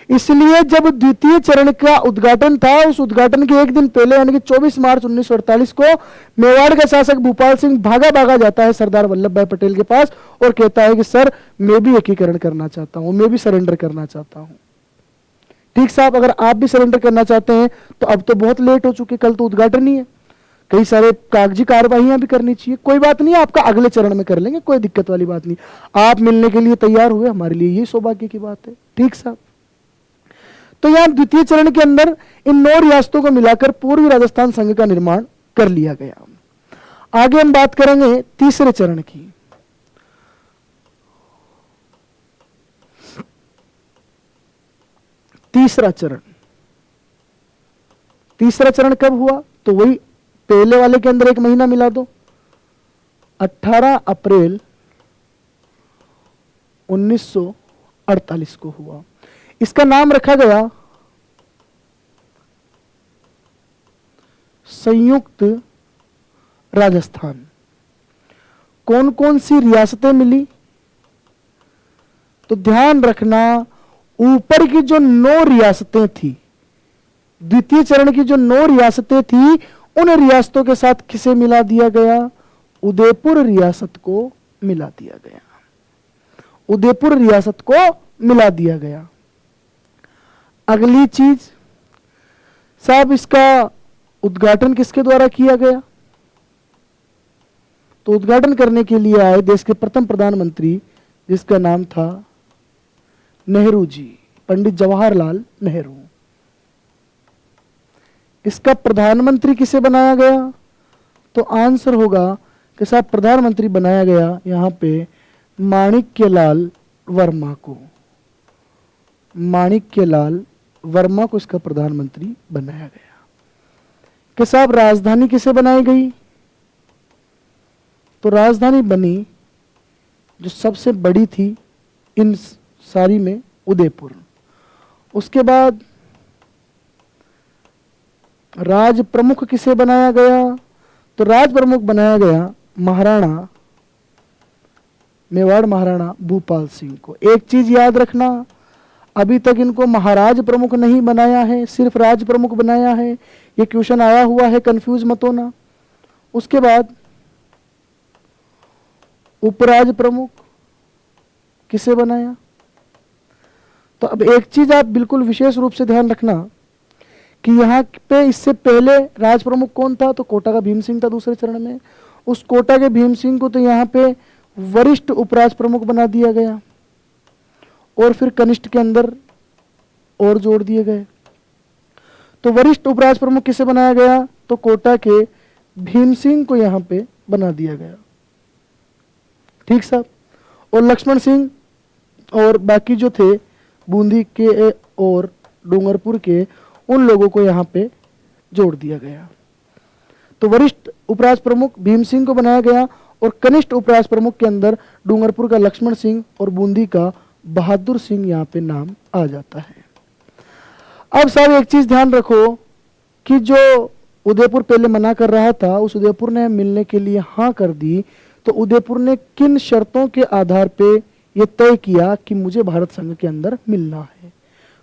इसलिए जब द्वितीय चरण का उद्घाटन था, उस उद्घाटन के एक दिन पहले यानी कि 24 मार्च 1948 को मेवाड़ का शासक भूपाल सिंह भागा जाता है सरदार वल्लभ भाई पटेल के पास और कहता है कि सर, मैं भी एकीकरण करना चाहता हूं, मैं भी सरेंडर करना चाहता हूं। ठीक साहब, अगर आप भी सरेंडर करना चाहते हैं तो अब तो बहुत लेट हो चुके, कल तो उद्घाटन ही है, कई सारे कागजी कार्यवाहियां भी करनी चाहिए। कोई बात नहीं, आपका अगले चरण में कर लेंगे, कोई दिक्कत वाली बात नहीं। आप मिलने के लिए तैयार हुए, हमारे लिए ये सौभाग्य की बात है। ठीक साहब, तो यहां द्वितीय चरण के अंदर इन 9 रियासतों को मिलाकर पूर्वी राजस्थान संघ का निर्माण कर लिया गया। आगे हम बात करेंगे तीसरे चरण की। तीसरा चरण, तीसरा चरण कब हुआ? तो वही पहले वाले के अंदर एक महीना मिला दो, 18 अप्रैल 1948 को हुआ। इसका नाम रखा गया संयुक्त राजस्थान। कौन कौन सी रियासतें मिली? तो ध्यान रखना, ऊपर की जो 9 रियासतें थी, द्वितीय चरण की जो 9 रियासतें थी, उन रियासतों के साथ किसे मिला दिया गया? उदयपुर रियासत को मिला दिया गया। उदयपुर रियासत को मिला दिया गया। अगली चीज साहब, इसका उद्घाटन किसके द्वारा किया गया? तो उद्घाटन करने के लिए आए देश के प्रथम प्रधानमंत्री, जिसका नाम था नेहरू जी, पंडित जवाहरलाल नेहरू। इसका प्रधानमंत्री किसे बनाया गया? तो आंसर होगा कि साहब प्रधानमंत्री बनाया गया यहां पे माणिक्यलाल वर्मा को। माणिक्यलाल वर्मा को इसका प्रधानमंत्री बनाया गया। कि साहब राजधानी किसे बनाई गई? तो राजधानी बनी जो सबसे बड़ी थी इन सारी में, उदयपुर। उसके बाद राज प्रमुख किसे बनाया गया? तो राज प्रमुख बनाया गया महाराणा, मेवाड़ महाराणा भूपाल सिंह को। एक चीज याद रखना, अभी तक इनको महाराज प्रमुख नहीं बनाया है, सिर्फ राज प्रमुख बनाया है। ये क्वेश्चन आया हुआ है, कंफ्यूज मत होना। उसके बाद उपराज प्रमुख किसे बनाया? तो अब एक चीज आप बिल्कुल विशेष रूप से ध्यान रखना कि यहाँ पे इससे पहले राज प्रमुख कौन था? तो कोटा का भीम सिंह था दूसरे चरण में। उस कोटा के भीम सिंह को तो यहाँ पे वरिष्ठ उपराज प्रमुख बना दिया गया, और फिर कनिष्ठ के अंदर और जोड़ दिए गए। तो वरिष्ठ उपराज प्रमुख किसे बनाया गया? तो कोटा के भीम सिंह को यहाँ पे बना दिया गया। ठीक साहब। और लक्ष्मण सिंह और बाकी जो थे बूंदी के और डूंगरपुर के, उन लोगों को यहाँ पे जोड़ दिया गया। तो वरिष्ठ उपराज प्रमुख भीम सिंह को बनाया गया, और कनिष्ठ उपराज प्रमुख के अंदर डूंगरपुर का लक्ष्मण सिंह और बूंदी का बहादुर सिंह यहाँ पे नाम आ जाता है। अब साहब एक चीज ध्यान रखो कि जो उदयपुर पहले मना कर रहा था, उस उदयपुर ने मिलने के लिए हाँ कर दी। तो उदयपुर ने किन शर्तों के आधार पे ये तय किया कि मुझे भारत संघ के अंदर मिलना है?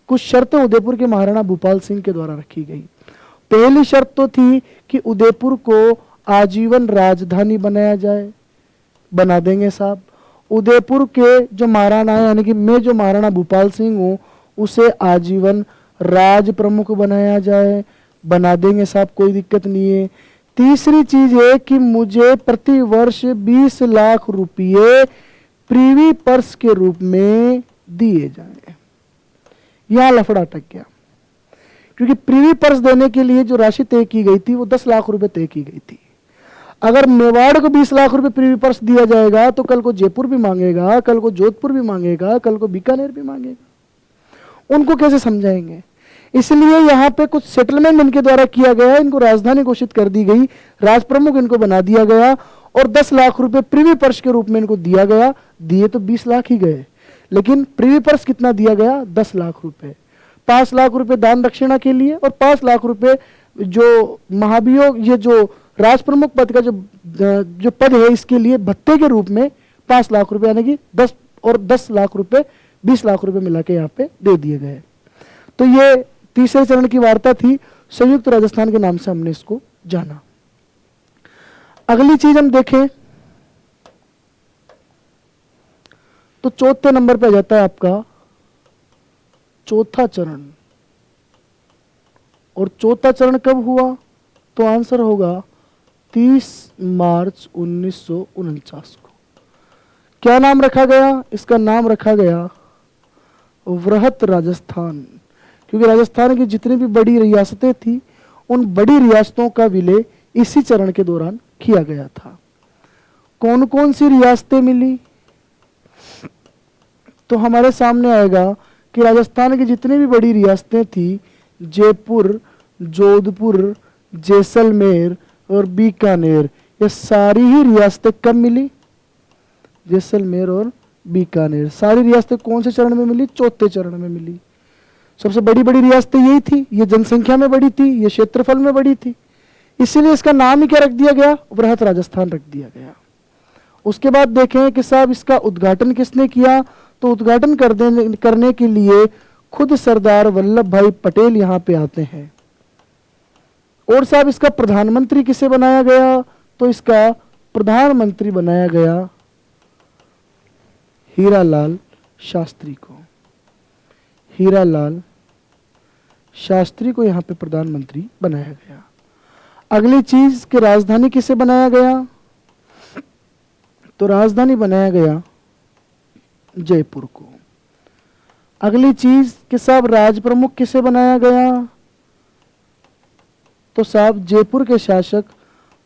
कुछ शर्तें उदयपुर के महाराणा भूपाल सिंह के द्वारा रखी गई। पहली शर्त तो थी कि उदयपुर को आजीवन राजधानी बनाया जाए। बना देंगे साहब। उदयपुर के जो महाराणा है, यानी कि मैं जो महाराणा भूपाल सिंह हूं, उसे आजीवन राज प्रमुख बनाया जाए। बना देंगे साहब, कोई दिक्कत नहीं है। तीसरी चीज है कि मुझे प्रति वर्ष 20 लाख रुपये प्रीवी पर्स के रूप में दिए जाए। यहां लफड़ा अटक गया, क्योंकि प्रीवी पर्स देने के लिए जो राशि तय की गई थी वो 10 लाख रुपए तय की गई थी। अगर मेवाड़ को 20 लाख रुपए प्रीवी पर्स दिया जाएगा तो कल को जयपुर भी मांगेगा, कल को जोधपुर भी मांगेगा, कल को बीकानेर भी मांगेगा। उनको कैसे समझाएंगे? इसलिए यहाँ पे कुछ सेटलमेंट इनके द्वारा किया गया, इनको राजधानी घोषित कर दी गई, राज प्रमुख इनको बना दिया गया, और 10 लाख रुपए प्रीवी पर्स के रूप में इनको दिया गया। दिए तो 20 लाख ही गए, लेकिन प्रीवी पर्स कितना दिया गया? 10 लाख रुपए। 5 लाख रुपए दान दक्षिणा के लिए, और 5 लाख रुपए जो महाभियोग, ये जो राज प्रमुख पद का जो पद है, इसके लिए भत्ते के रूप में 5 लाख रुपए, यानी कि 10 और 10 लाख रुपए, 20 लाख रुपए मिला के यहाँ पे दे दिए गए। तो ये तीसरे चरण की वार्ता थी, संयुक्त राजस्थान के नाम से हमने इसको जाना। अगली चीज हम देखें तो चौथे नंबर पे आ जाता है आपका चौथा चरण। और चौथा चरण कब हुआ? तो आंसर होगा 30 मार्च 1949 को। क्या नाम रखा गया? इसका नाम रखा गया वृहत राजस्थान, क्योंकि राजस्थान की जितनी भी बड़ी रियासतें थी, उन बड़ी रियासतों का विलय इसी चरण के दौरान किया गया था। कौन कौन सी रियासतें मिली? तो हमारे सामने आएगा कि राजस्थान की जितनी भी बड़ी रियासतें थी, जयपुर, जोधपुर, जैसलमेर और बीकानेर, ये सारी ही रियासतें कब मिली? जैसलमेर और बीकानेर सारी रियासतें कौन से चरण में मिली? चौथे चरण में मिली। सबसे बड़ी बड़ी रियासतें यही थी, ये जनसंख्या में बड़ी थी, ये क्षेत्रफल में बड़ी थी, इसीलिए इसका नाम ही क्या रख दिया गया? वृहत राजस्थान रख दिया गया। उसके बाद देखें कि साहब इसका उद्घाटन किसने किया? तो उद्घाटन करने के लिए खुद सरदार वल्लभ भाई पटेल यहां पे आते हैं। और साहब इसका प्रधानमंत्री किसे बनाया गया? तो इसका प्रधानमंत्री बनाया गया हीरालाल शास्त्री को। हीरालाल शास्त्री को यहां पे प्रधानमंत्री बनाया गया। अगली चीज कि राजधानी किसे बनाया गया? तो राजधानी बनाया गया जयपुर को। अगली चीज कि साहब राज प्रमुख किसे बनाया गया? तो साहब जयपुर के शासक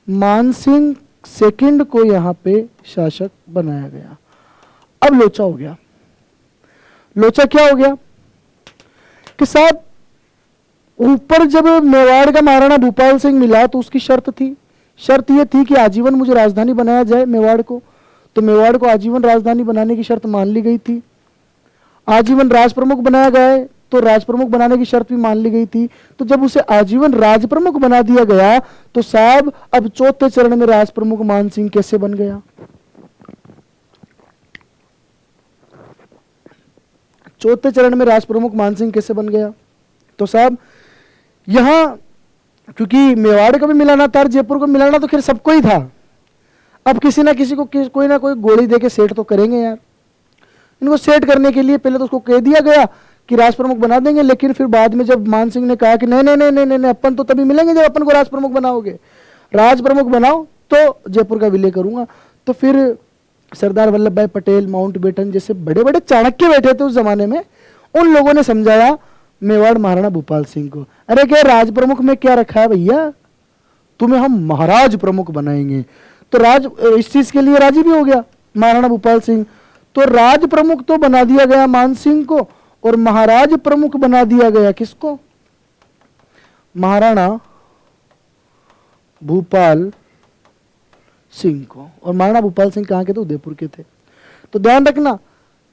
मानसिंह सेकंड को यहां पे शासक बनाया गया। अब लोचा हो गया। लोचा क्या हो गया कि साहब ऊपर जब मेवाड़ का महाराणा भूपाल सिंह मिला तो उसकी शर्त यह थी कि आजीवन मुझे राजधानी बनाया जाए मेवाड़ को। तो मेवाड़ को आजीवन राजधानी बनाने की शर्त मान ली गई थी। आजीवन राज प्रमुख बनाया गया तो राज प्रमुख बनाने की शर्त भी मान ली गई थी। तो जब उसे आजीवन राज प्रमुख बना दिया गया तो साहब अब चौथे चरण में राज प्रमुख मानसिंह कैसे बन गया? चौथे चरण में राज प्रमुख मानसिंह कैसे बन गया? तो साहब यहां क्योंकि मेवाड़ को भी मिलाना था, जयपुर को मिलाना तो खैर सबको ही था। अब किसी ना किसी को कोई ना कोई गोली देके सेट तो करेंगे यार। इनको सेट करने के लिए पहले तो उसको कह दिया गया कि राज प्रमुख बना देंगे, लेकिन फिर बाद में जब मानसिंह ने कहा कि नहीं नहीं नहीं नहीं नहीं, नहीं अपन तो तभी मिलेंगे जब अपन को राज प्रमुख बनाओगे, राज प्रमुख बनाओ तो जयपुर का विलय करूंगा। तो फिर सरदार वल्लभ भाई पटेल, माउंटबेटन जैसे बड़े बड़े चाणक्य बैठे थे उस जमाने में, उन लोगों ने समझाया मेवाड़ महाराणा भूपाल सिंह को, अरे क्या राज प्रमुख में क्या रखा है भैया, तुम्हें हम महाराज प्रमुख बनाएंगे। तो राज इस चीज के लिए राजी भी हो गया महाराणा भूपाल सिंह। तो राज प्रमुख तो बना दिया गया मानसिंह को और महाराज प्रमुख बना दिया गया किसको? महाराणा भूपाल सिंह को। और महाराणा भूपाल सिंह कहां के थे? उदयपुर के थे। तो ध्यान रखना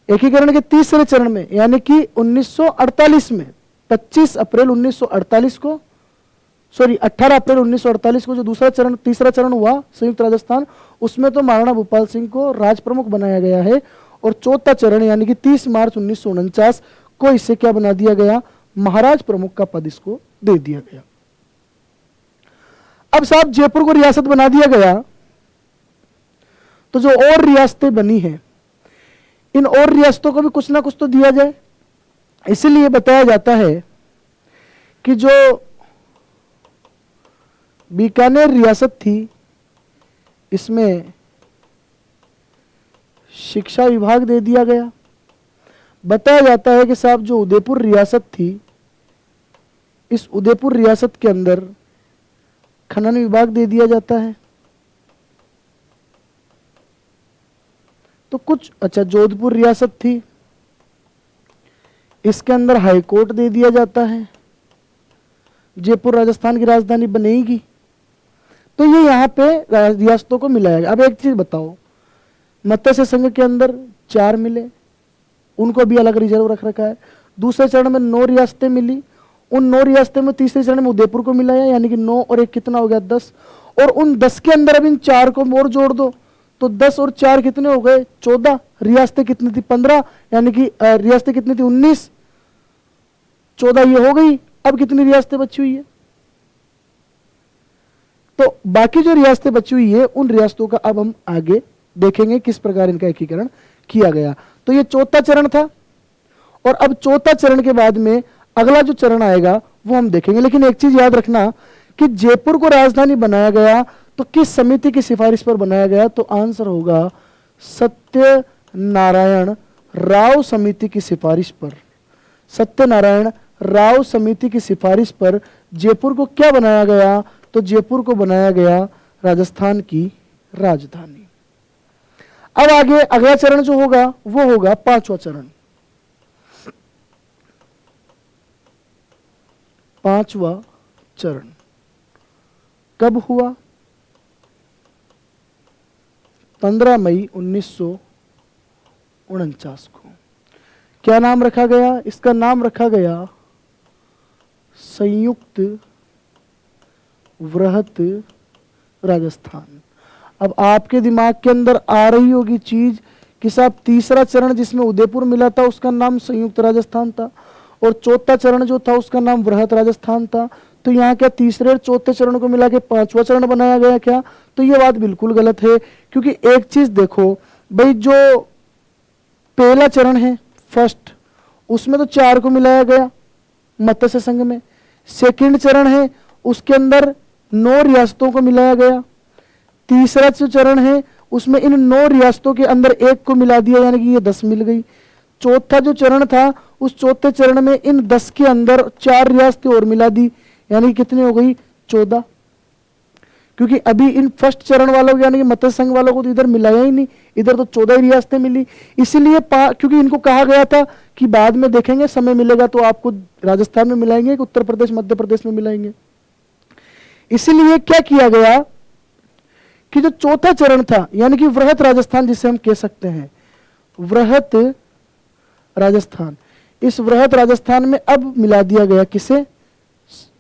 एकीकरण के तीसरे चरण में यानी कि 1948 में 25 अप्रैल 1948 को 18 अप्रैल 1948 को जो तीसरा चरण हुआ संयुक्त राजस्थान, उसमें तो महाराणा भूपाल सिंह को राज प्रमुख बनाया गया है। और चौथा चरण यानी कि 30 मार्च 1949 को इससे क्या बना दिया गया? महाराज प्रमुख का पद इसको दे दिया गया। अब साहब जयपुर को रियासत बना दिया गया तो जो और रियासतें बनी हैं, इन और रियासतों को भी कुछ ना कुछ तो दिया जाए। इसीलिए बताया जाता है कि जो बीकानेर रियासत थी इसमें शिक्षा विभाग दे दिया गया। बताया जाता है कि साहब जो उदयपुर रियासत थी, इस उदयपुर रियासत के अंदर खनन विभाग दे दिया जाता है। तो कुछ अच्छा जोधपुर रियासत थी, इसके अंदर हाई कोर्ट दे दिया जाता है। जयपुर राजस्थान की राजधानी बनेगी। तो ये यहाँ पे रियासतों को मिलाया गया। अब एक चीज बताओ, मत्स्य संघ के अंदर 4 मिले, उनको भी अलग रिजर्व रख रखा है। दूसरे चरण में 9 रियासतें मिली, उन 9 रियासतें में तीसरे चरण में उदयपुर को मिलाया, यानी कि 9 और 1 कितना हो गया 10। और उन 10 के अंदर अब इन 4 को और जोड़ दो तो 10 और 4 कितने हो गए 14। रियासतें कितनी थी 15, यानी कि रियासतें कितनी थी 19, 14 ये हो गई। अब कितनी रियासतें बची हुई है? तो बाकी जो रियासतें बची हुई है उन रियासतों का अब हम आगे देखेंगे किस प्रकार इनका एकीकरण किया गया। तो ये चौथा चरण था और अब चौथा चरण के बाद में अगला जो चरण आएगा वो हम देखेंगे। लेकिन एक चीज याद रखना कि जयपुर को राजधानी बनाया गया तो किस समिति की सिफारिश पर बनाया गया? तो आंसर होगा सत्यनारायण राव समिति की सिफारिश पर। सत्यनारायण राव समिति की सिफारिश पर जयपुर को क्या बनाया गया? तो जयपुर को बनाया गया राजस्थान की राजधानी। अब आगे अगला चरण जो होगा वो होगा 5वां चरण। 5वां चरण कब हुआ? 15 मई 1949 को। क्या नाम रखा गया? इसका नाम रखा गया संयुक्त वृहत राजस्थान। अब आपके दिमाग के अंदर आ रही होगी चीज कि साहब तीसरा चरण जिसमें उदयपुर मिला था उसका नाम संयुक्त राजस्थान था, और चौथा चरण जो था उसका नाम वृहत राजस्थान था। तो यहाँ क्या तीसरे और चौथे चरण को मिला के 5वां चरण बनाया गया क्या? तो ये बात बिल्कुल गलत है, क्योंकि एक चीज देखो भाई, जो पहला चरण है फर्स्ट, उसमें तो 4 को मिलाया गया मत्स्य संघ में। सेकंड चरण है उसके अंदर 9 रियासतों को मिलाया गया। तीसरा जो चरण है उसमें इन 9 रियासतों के अंदर 1 को मिला दिया, यानी कि ये 10 मिल गई। चौथा जो चरण था उस चौथे चरण में इन 10 के अंदर 4 रियासतें और मिला दी, यानी कितनी हो गई? 14। क्योंकि अभी इन फर्स्ट चरण वालों को यानी कि मत्स्य संघ वालों को तो इधर मिलाया ही नहीं, इधर तो 14 ही रियासतें मिली। इसीलिए क्योंकि इनको कहा गया था कि बाद में देखेंगे, समय मिलेगा तो आपको राजस्थान में मिलाएंगे कि उत्तर प्रदेश मध्य प्रदेश में मिलाएंगे। इसीलिए क्या किया गया कि जो चौथा चरण था यानी कि वृहत राजस्थान जिसे हम कह सकते हैं, वृहत राजस्थान, इस वृहत राजस्थान में अब मिला दिया गया किसे?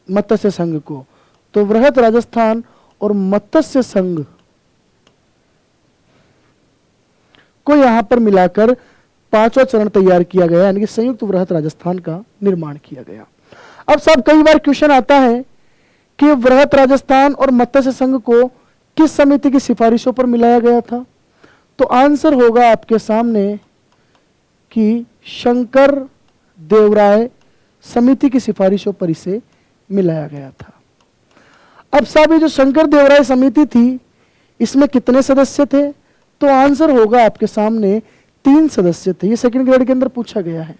मत्स्य संघ को। तो वृहत राजस्थान और मत्स्य संघ को यहां पर मिलाकर 5वां चरण तैयार किया गया, यानी कि संयुक्त वृहत राजस्थान का निर्माण किया गया। अब साहब कई बार क्वेश्चन आता है कि वृहत राजस्थान और मत्स्य संघ को किस समिति की सिफारिशों पर मिलाया गया था? तो आंसर होगा आपके सामने कि शंकर देवराय समिति की सिफारिशों पर इसे मिलाया गया था। अब साहब ये जो शंकर देवराय समिति थी इसमें कितने सदस्य थे? तो आंसर होगा आपके सामने 3 सदस्य थे। ये सेकंड ग्रेड के अंदर पूछा गया है।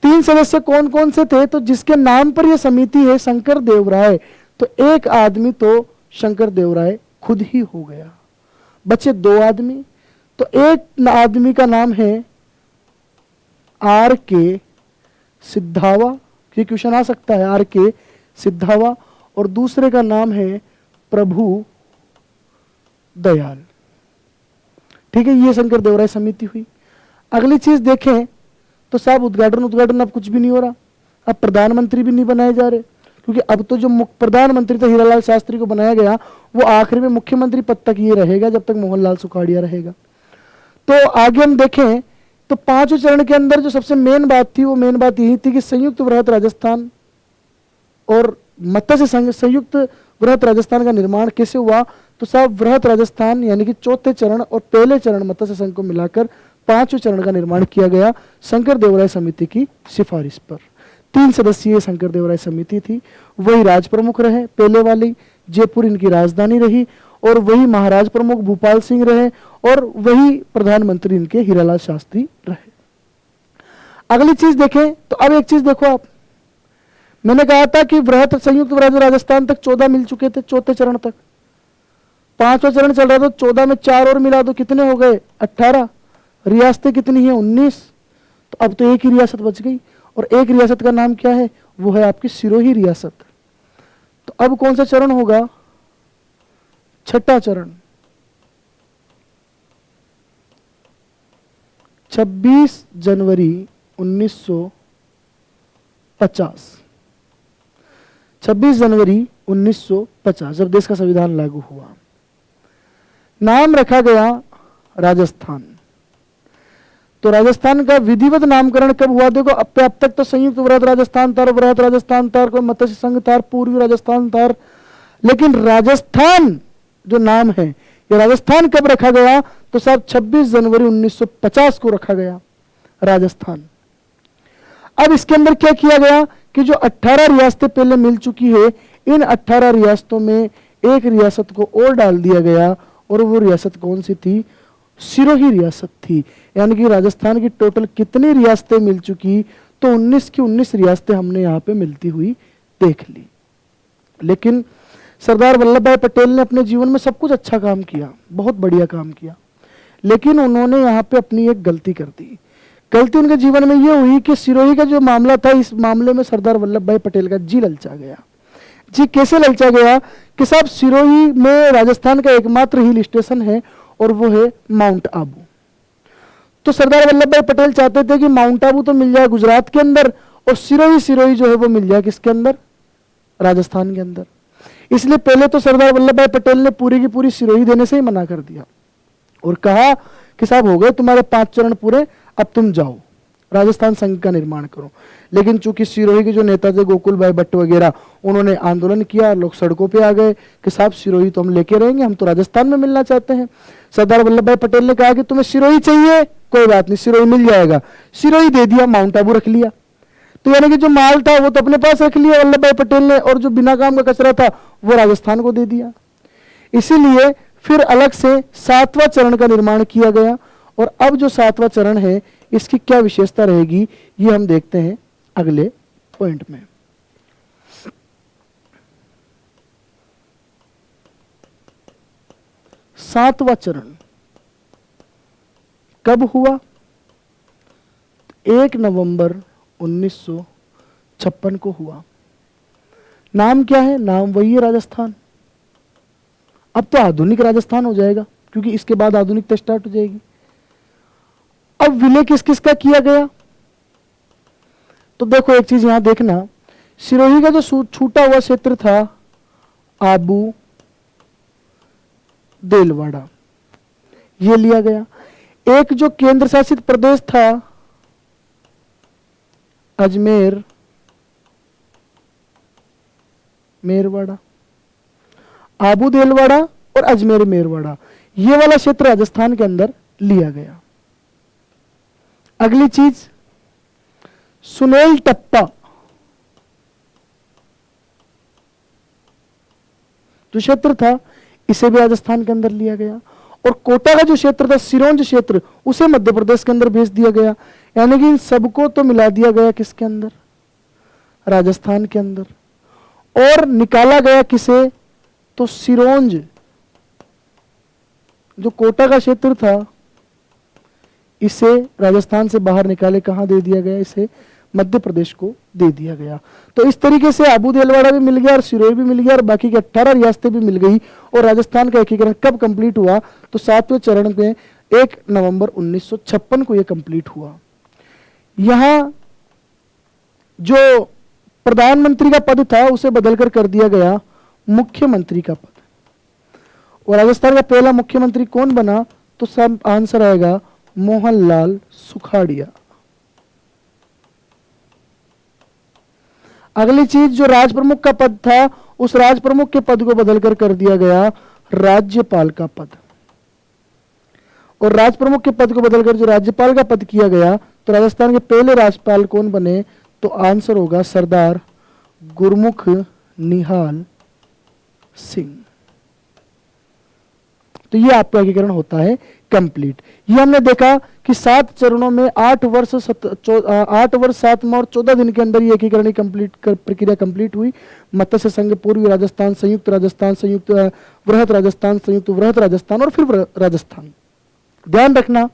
3 सदस्य कौन कौन से थे? तो जिसके नाम पर यह समिति है शंकर देवराय, तो एक आदमी तो शंकर देवराय खुद ही हो गया, बचे 2 आदमी। तो एक आदमी का नाम है R.K. सिद्धावा, ये क्वेश्चन आ सकता है, R.K. सिद्धावा, और दूसरे का नाम है प्रभु दयाल। ठीक है, ये शंकर देवराय समिति हुई। अगली चीज देखें तो साहब उद्घाटन अब कुछ भी नहीं हो रहा, अब प्रधानमंत्री भी नहीं बनाए जा रहे, क्योंकि अब तो जो प्रधानमंत्री था हीरालाल शास्त्री को बनाया गया, वो आखिरी में मुख्यमंत्री पद तक ये रहेगा जब तक मोहनलाल सुखाड़िया रहेगा। तो आगे हम देखें तो 5वें चरण के अंदर जो सबसे मेन बात थी वो मेन बात यही थी कि संयुक्त वृहत राजस्थान और मत्स्य संघ, संयुक्त वृहत राजस्थान का निर्माण कैसे हुआ? तो साहब वृहत राजस्थान यानी कि चौथे चरण और पहले चरण मत्स्य संघ को मिलाकर 5वें चरण का निर्माण किया गया शंकर देवराय समिति की सिफारिश पर। 3 सदस्यीय शंकर देवराय समिति थी। वही राज प्रमुख रहे पहले वाली, जयपुर इनकी राजधानी रही, और वही महाराज प्रमुख भूपाल सिंह रहे, और वही प्रधानमंत्री इनके हीरालाल शास्त्री रहे। अगली चीज देखें तो अब एक चीज देखो आप, मैंने कहा था कि वृहत संयुक्त वृहत राजस्थान तक 14 मिल चुके थे चौथे चरण तक। 5वां चरण चल रहा था, 14 में 4 और मिला दो, कितने हो गए? 18। रियासतें कितनी है? 19। तो अब तो एक ही रियासत बच गई, और एक रियासत का नाम क्या है? वो है आपकी सिरोही रियासत। तो अब कौन सा चरण होगा? 6ठा चरण। 26 जनवरी 1950, 26 जनवरी 1950 जब देश का संविधान लागू हुआ, नाम रखा गया राजस्थान। तो राजस्थान का विधिवत नामकरण कब हुआ? देखो अब तक तो संयुक्त वृहत राजस्थान था, वृहत राजस्थान था, कोई मत्स्य संघ था, पूर्वी राजस्थान था, लेकिन राजस्थान जो नाम है ये राजस्थान कब रखा गया? तो साहब 26 जनवरी 1950 को रखा गया राजस्थान। अब इसके अंदर क्या किया गया कि जो 18 रियासतें पहले मिल चुकी है, इन 18 रियासतों में एक रियासत को और डाल दिया गया, और वो रियासत कौन सी थी? सिरोही रियासत थी। यानी कि राजस्थान की टोटल कितनी रियासतें मिल चुकी? तो 19 की 19 रियासतें हमने यहाँ पे मिलती हुई देख ली। लेकिन सरदार वल्लभ भाई पटेल ने अपने जीवन में सब कुछ अच्छा काम किया, बहुत बढ़िया काम किया, लेकिन उन्होंने यहाँ पे अपनी एक गलती कर दी। गलती उनके जीवन में ये हुई कि सिरोही का जो मामला था, इस मामले में सरदार वल्लभ भाई पटेल का जी ललचा गया। जी कैसे ललचा गया कि साहब सिरोही में राजस्थान का एकमात्र हिल स्टेशन है और वो है माउंट आबू। तो सरदार वल्लभ भाई पटेल चाहते थे कि माउंट आबू तो मिल जाए गुजरात के अंदर और सिरोही जो है वो मिल जाए किसके अंदर, राजस्थान के अंदर। इसलिए पहले तो सरदार वल्लभ भाई पटेल ने पूरी की पूरी सिरोही देने से ही मना कर दिया और कहा कि साहब हो गए तुम्हारे 5 चरण पूरे, अब तुम जाओ राजस्थान संघ का निर्माण करो। लेकिन चूंकि सिरोही के जो नेता थे गोकुल भाई भट्ट वगैरह, उन्होंने आंदोलन किया, लोग सड़कों पे आ गए कि साहब सिरोही तो हम लेके रहेंगे, हम तो राजस्थान में मिलना चाहते हैं। सरदार वल्लभ भाई पटेल ने कहा कि तुम्हें सिरोही चाहिए, कोई बात नहीं, सिरोही मिल जाएगा। सिरोही दे दिया, माउंट आबू रख लिया। तो यानी कि जो माल था वो तो अपने पास रख लिया वल्लभ भाई पटेल ने, और जो बिना काम का कचरा था वो राजस्थान को दे दिया। इसीलिए फिर अलग से 7वां चरण का निर्माण किया गया। और अब जो 7वां चरण है इसकी क्या विशेषता रहेगी ये हम देखते हैं अगले पॉइंट में। सातवां चरण कब हुआ? 1 नवंबर 1956 को हुआ। नाम क्या है? नाम वही है, राजस्थान। अब तो आधुनिक राजस्थान हो जाएगा क्योंकि इसके बाद आधुनिकता स्टार्ट हो जाएगी। अब विलय किस किस का किया गया? तो देखो एक चीज यहां देखना, सिरोही का जो छूटा हुआ क्षेत्र था आबू देलवाड़ा, ये लिया गया। एक जो केंद्र शासित प्रदेश था अजमेर मेरवाड़ा, आबू देलवाड़ा और अजमेर मेरवाड़ा, ये वाला क्षेत्र राजस्थान के अंदर लिया गया। अगली चीज सुनेल टप्पा, जो क्षेत्र था इसे भी राजस्थान के अंदर लिया गया। और कोटा का जो क्षेत्र था सिरोंज क्षेत्र, उसे मध्य प्रदेश के अंदर भेज दिया गया। यानी कि इन सबको तो मिला दिया गया किसके अंदर? राजस्थान के अंदर। और निकाला गया किसे? तो सिरोंज, जो कोटा का क्षेत्र था, इसे राजस्थान से बाहर निकाले कहां दे दिया गया? इसे मध्य प्रदेश को दे दिया गया। तो इस तरीके से आबू देलवाड़ा भी मिल गया और सिरोही भी मिल गया और बाकी की 18 रियासतें भी मिल गई। और राजस्थान का एकीकरण कब कंप्लीट हुआ? तो 7वें चरण में 1 नवंबर 1956 को यह कंप्लीट हुआ। यहां जो प्रधानमंत्री का पद था उसे बदलकर कर दिया गया मुख्यमंत्री का पद। और राजस्थान का पहला मुख्यमंत्री कौन बना? तो सब आंसर आएगा मोहनलाल सुखाड़िया। अगली चीज, जो राज प्रमुख का पद था उस राज प्रमुख के पद को बदलकर कर दिया गया राज्यपाल का पद। और राज प्रमुख के पद को बदलकर जो राज्यपाल का पद किया गया, तो राजस्थान के पहले राज्यपाल कौन बने? तो आंसर होगा सरदार गुरमुख निहाल सिंह। तो ये आपका एकीकरण होता है कंप्लीट। ये हमने देखा कि 7 चरणों में 8 वर्ष 7 माह और 14 दिन के अंदर ये एकीकरण कंप्लीट प्रक्रिया कंप्लीट हुई। मत्स्य संघ, पूर्वी राजस्थान, संयुक्त राजस्थान, संयुक्त वृहत राजस्थान, संयुक्त वृहत राजस्थान और फिर राजस्थान। ध्यान रखना,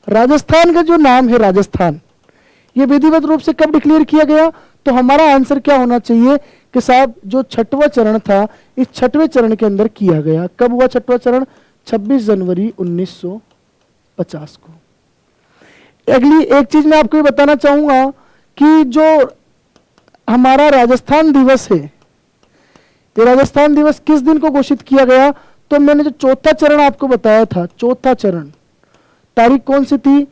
राजस्थान का जो नाम है राजस्थान, ये विधिवत रूप से कब डिक्लेयर किया गया? तो हमारा आंसर क्या होना चाहिए कि साहब जो 6वां चरण था, इस 6वें चरण के अंदर किया गया। कब हुआ 6वां चरण? 26 जनवरी 1950 को। अगली एक चीज मैं आपको ये बताना चाहूंगा कि जो हमारा राजस्थान दिवस है, ये राजस्थान दिवस किस दिन को घोषित किया गया? तो मैंने जो 4था चरण आपको बताया था, 4था चरण, तारीख कौन सी थी?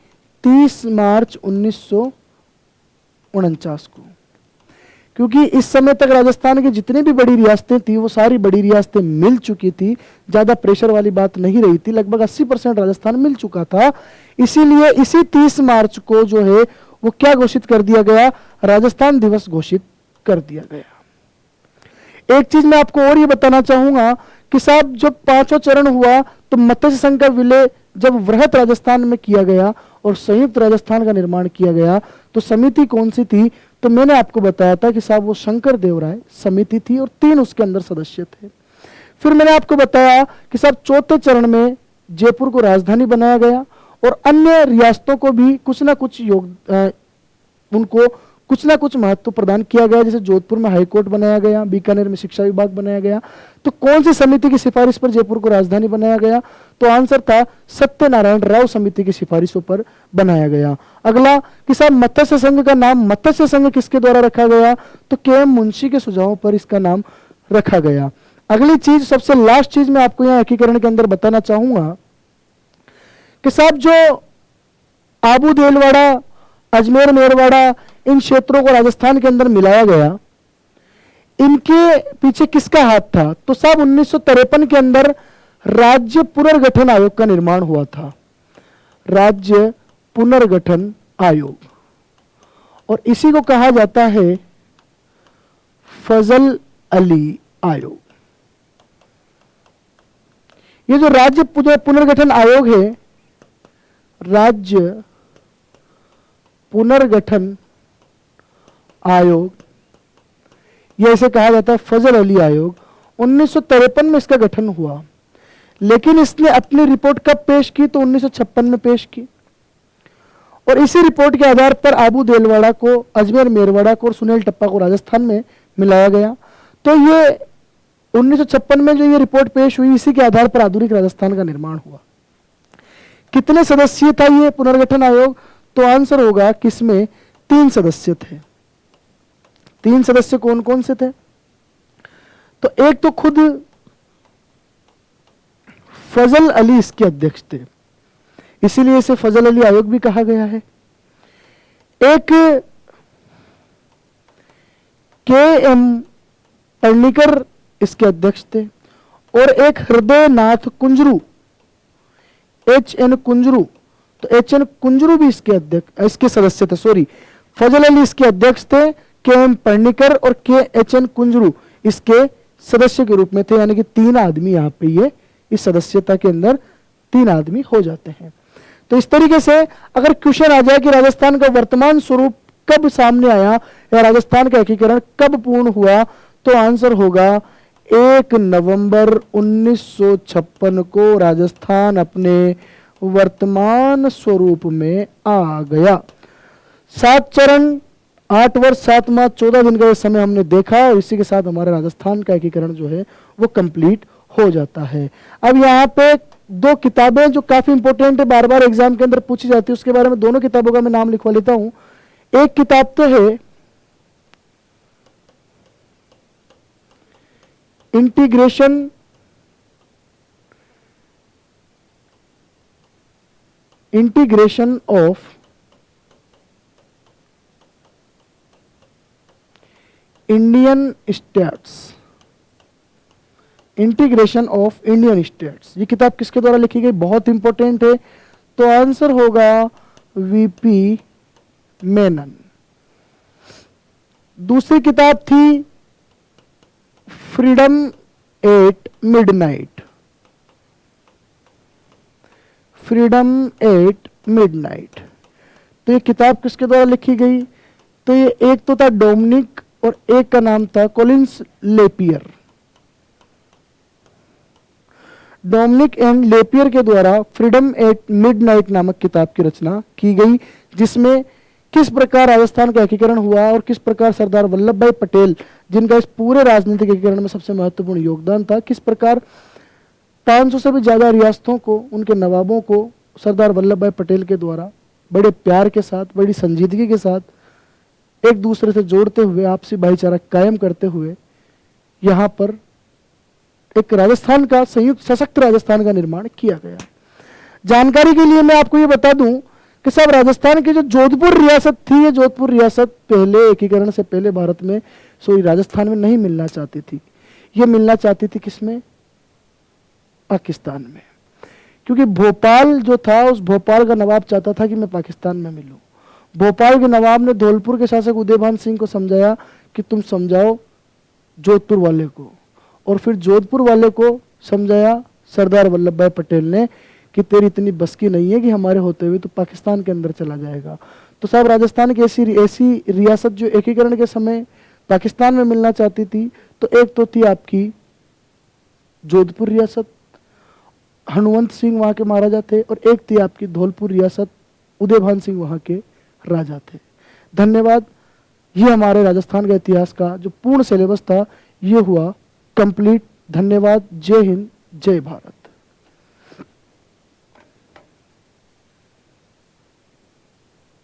30 मार्च 1949 को। क्योंकि इस समय तक राजस्थान की जितनी भी बड़ी रियासतें थी वो सारी बड़ी रियासतें मिल चुकी थी, ज्यादा प्रेशर वाली बात नहीं रही थी, लगभग 80% राजस्थान मिल चुका था। इसीलिए इसी 30 मार्च को जो है वो क्या घोषित कर दिया गया? राजस्थान दिवस घोषित कर दिया गया। एक चीज मैं आपको और ये बताना चाहूंगा कि साहब जब 5वां चरण हुआ तो मत्स्य संघ का विलय जब वृहत राजस्थान में किया गया और संयुक्त राजस्थान का निर्माण किया गया, तो समिति कौन सी थी? तो मैंने आपको बताया था कि साहब वो शंकर देवराय समिति थी और 3 उसके अंदर सदस्य थे। फिर मैंने आपको बताया कि साहब 4थे चरण में जयपुर को राजधानी बनाया गया और अन्य रियासतों को भी कुछ ना कुछ उनको कुछ ना कुछ महत्व प्रदान किया गया। जैसे जोधपुर में हाईकोर्ट बनाया गया, बीकानेर में शिक्षा विभाग बनाया गया। तो कौन सी समिति की सिफारिश पर जयपुर को राजधानी बनाया गया? तो आंसर था सत्यनारायण राव समिति की सिफारिशों पर बनाया गया। अगला कि साहब मत्स्य संघ का नाम मत्स्य संघ किसके द्वारा रखा गया? तो के.एम. मुंशी के सुझावों पर इसका नाम रखा गया। अगली चीज, सबसे लास्ट चीज मैं आपको यहां एकीकरण के अंदर बताना चाहूंगा कि साहब जो आबू देलवाड़ा, अजमेर मेरवाड़ा, इन क्षेत्रों को राजस्थान के अंदर मिलाया गया, इनके पीछे किसका हाथ था? तो साहब 1953 के अंदर राज्य पुनर्गठन आयोग का निर्माण हुआ था। राज्य पुनर्गठन आयोग, और इसी को कहा जाता है फजल अली आयोग। ये जो राज्य पुनर्गठन आयोग है, राज्य पुनर्गठन आयोग, यह इसे कहा जाता है फजल अली आयोग। 1953 में इसका गठन हुआ, लेकिन इसने अपनी रिपोर्ट कब पेश की? तो 1956 में पेश की। और इसी रिपोर्ट के आधार पर आबू देलवाड़ा को, अजमेर मेरवाड़ा को और सुनील टप्पा को राजस्थान में मिलाया गया। तो ये 1956 में जो ये रिपोर्ट पेश हुई, इसी के आधार पर आधुनिक राजस्थान का निर्माण हुआ। कितने सदस्यीय था ये पुनर्गठन आयोग? तो आंसर होगा किसमें? 3 सदस्य थे। 3 सदस्य कौन कौन से थे? तो एक तो खुद फजल अली इसके अध्यक्ष थे, इसीलिए इसे फजल अली आयोग भी कहा गया है। एक के.एम. पर्णिकर इसके अध्यक्ष थे, और एक हृदयनाथ कुंजरू, H.N. कुंजरू, तो H.N. कुंजरू भी इसके सदस्य थे। सॉरी, फजल अली इसके अध्यक्ष थे, के.एम. पर्णिकर और H.N. कुंजरू इसके सदस्य के रूप में थे। यानी कि 3 आदमी यहाँ पे ये इस सदस्यता के अंदर 3 आदमी हो जाते हैं। तो इस तरीके से अगर क्वेश्चन आ जाए कि राजस्थान का वर्तमान स्वरूप कब सामने आया या राजस्थान का एकीकरण कब पूर्ण हुआ, तो आंसर होगा 1 नवंबर 1956 को राजस्थान अपने वर्तमान स्वरूप में आ गया। 7 चरण, 8 वर्ष 7 माह 14 दिन का समय हमने देखा, और इसी के साथ हमारा राजस्थान का एकीकरण जो है वो कंप्लीट हो जाता है। अब यहाँ पे 2 किताबें जो काफी इंपॉर्टेंट है, बार बार एग्जाम के अंदर पूछी जाती है, उसके बारे में दोनों किताबों का मैं नाम लिखवा लेता हूं। एक किताब तो है integration of Indian states, integration of Indian states. ये किताब किसके द्वारा लिखी गई? बहुत इंपॉर्टेंट है, तो आंसर होगा वीपी मेनन। दूसरी किताब थी freedom at midnight, freedom at midnight. तो ये किताब किसके द्वारा लिखी गई? तो ये एक तो था डोमिनिक और एक का नाम था Collins Lapierre. Dominique and Lapierre के द्वारा फ्रीडम एट मिडनाइट नामक किताब की रचना की गई, जिसमें किस प्रकार राजस्थान का एकीकरण हुआ और किस प्रकार सरदार वल्लभ भाई पटेल, जिनका इस पूरे राजनीतिक एकीकरण में सबसे महत्वपूर्ण योगदान था, किस प्रकार 500 से भी ज्यादा रियासतों को, उनके नवाबों को सरदार वल्लभ भाई पटेल के द्वारा बड़े प्यार के साथ, बड़ी संजीदगी के साथ एक दूसरे से जोड़ते हुए, आपसी भाईचारा कायम करते हुए यहाँ पर एक राजस्थान का, संयुक्त सशक्त राजस्थान का निर्माण किया गया। जानकारी के लिए मैं आपको ये बता दूं कि साहब राजस्थान की जो जोधपुर रियासत थी, ये जोधपुर रियासत पहले एकीकरण से पहले भारत में, सॉरी राजस्थान में नहीं मिलना चाहती थी। ये मिलना चाहती थी किसमें? पाकिस्तान में, क्योंकि भोपाल जो था, उस भोपाल का नवाब चाहता था कि मैं पाकिस्तान में मिलूं। भोपाल के नवाब ने धौलपुर के शासक उदयभान सिंह को समझाया कि तुम समझाओ जोधपुर वाले को, और फिर जोधपुर वाले को समझाया सरदार वल्लभ भाई पटेल ने कि तेरी इतनी बस की नहीं है कि हमारे होते हुए तो पाकिस्तान के अंदर चला जाएगा। तो साहब राजस्थान की ऐसी रियासत जो एकीकरण के समय पाकिस्तान में मिलना चाहती थी, तो एक तो थी आपकी जोधपुर रियासत, हनुवंत सिंह वहाँ के महाराजा थे और एक थी आपकी धौलपुर रियासत, उदयभान सिंह वहाँ के राजा थे। धन्यवाद। ये हमारे राजस्थान का इतिहास का जो पूर्ण सिलेबस था ये हुआ कंप्लीट। धन्यवाद। जय हिंद, जय भारत।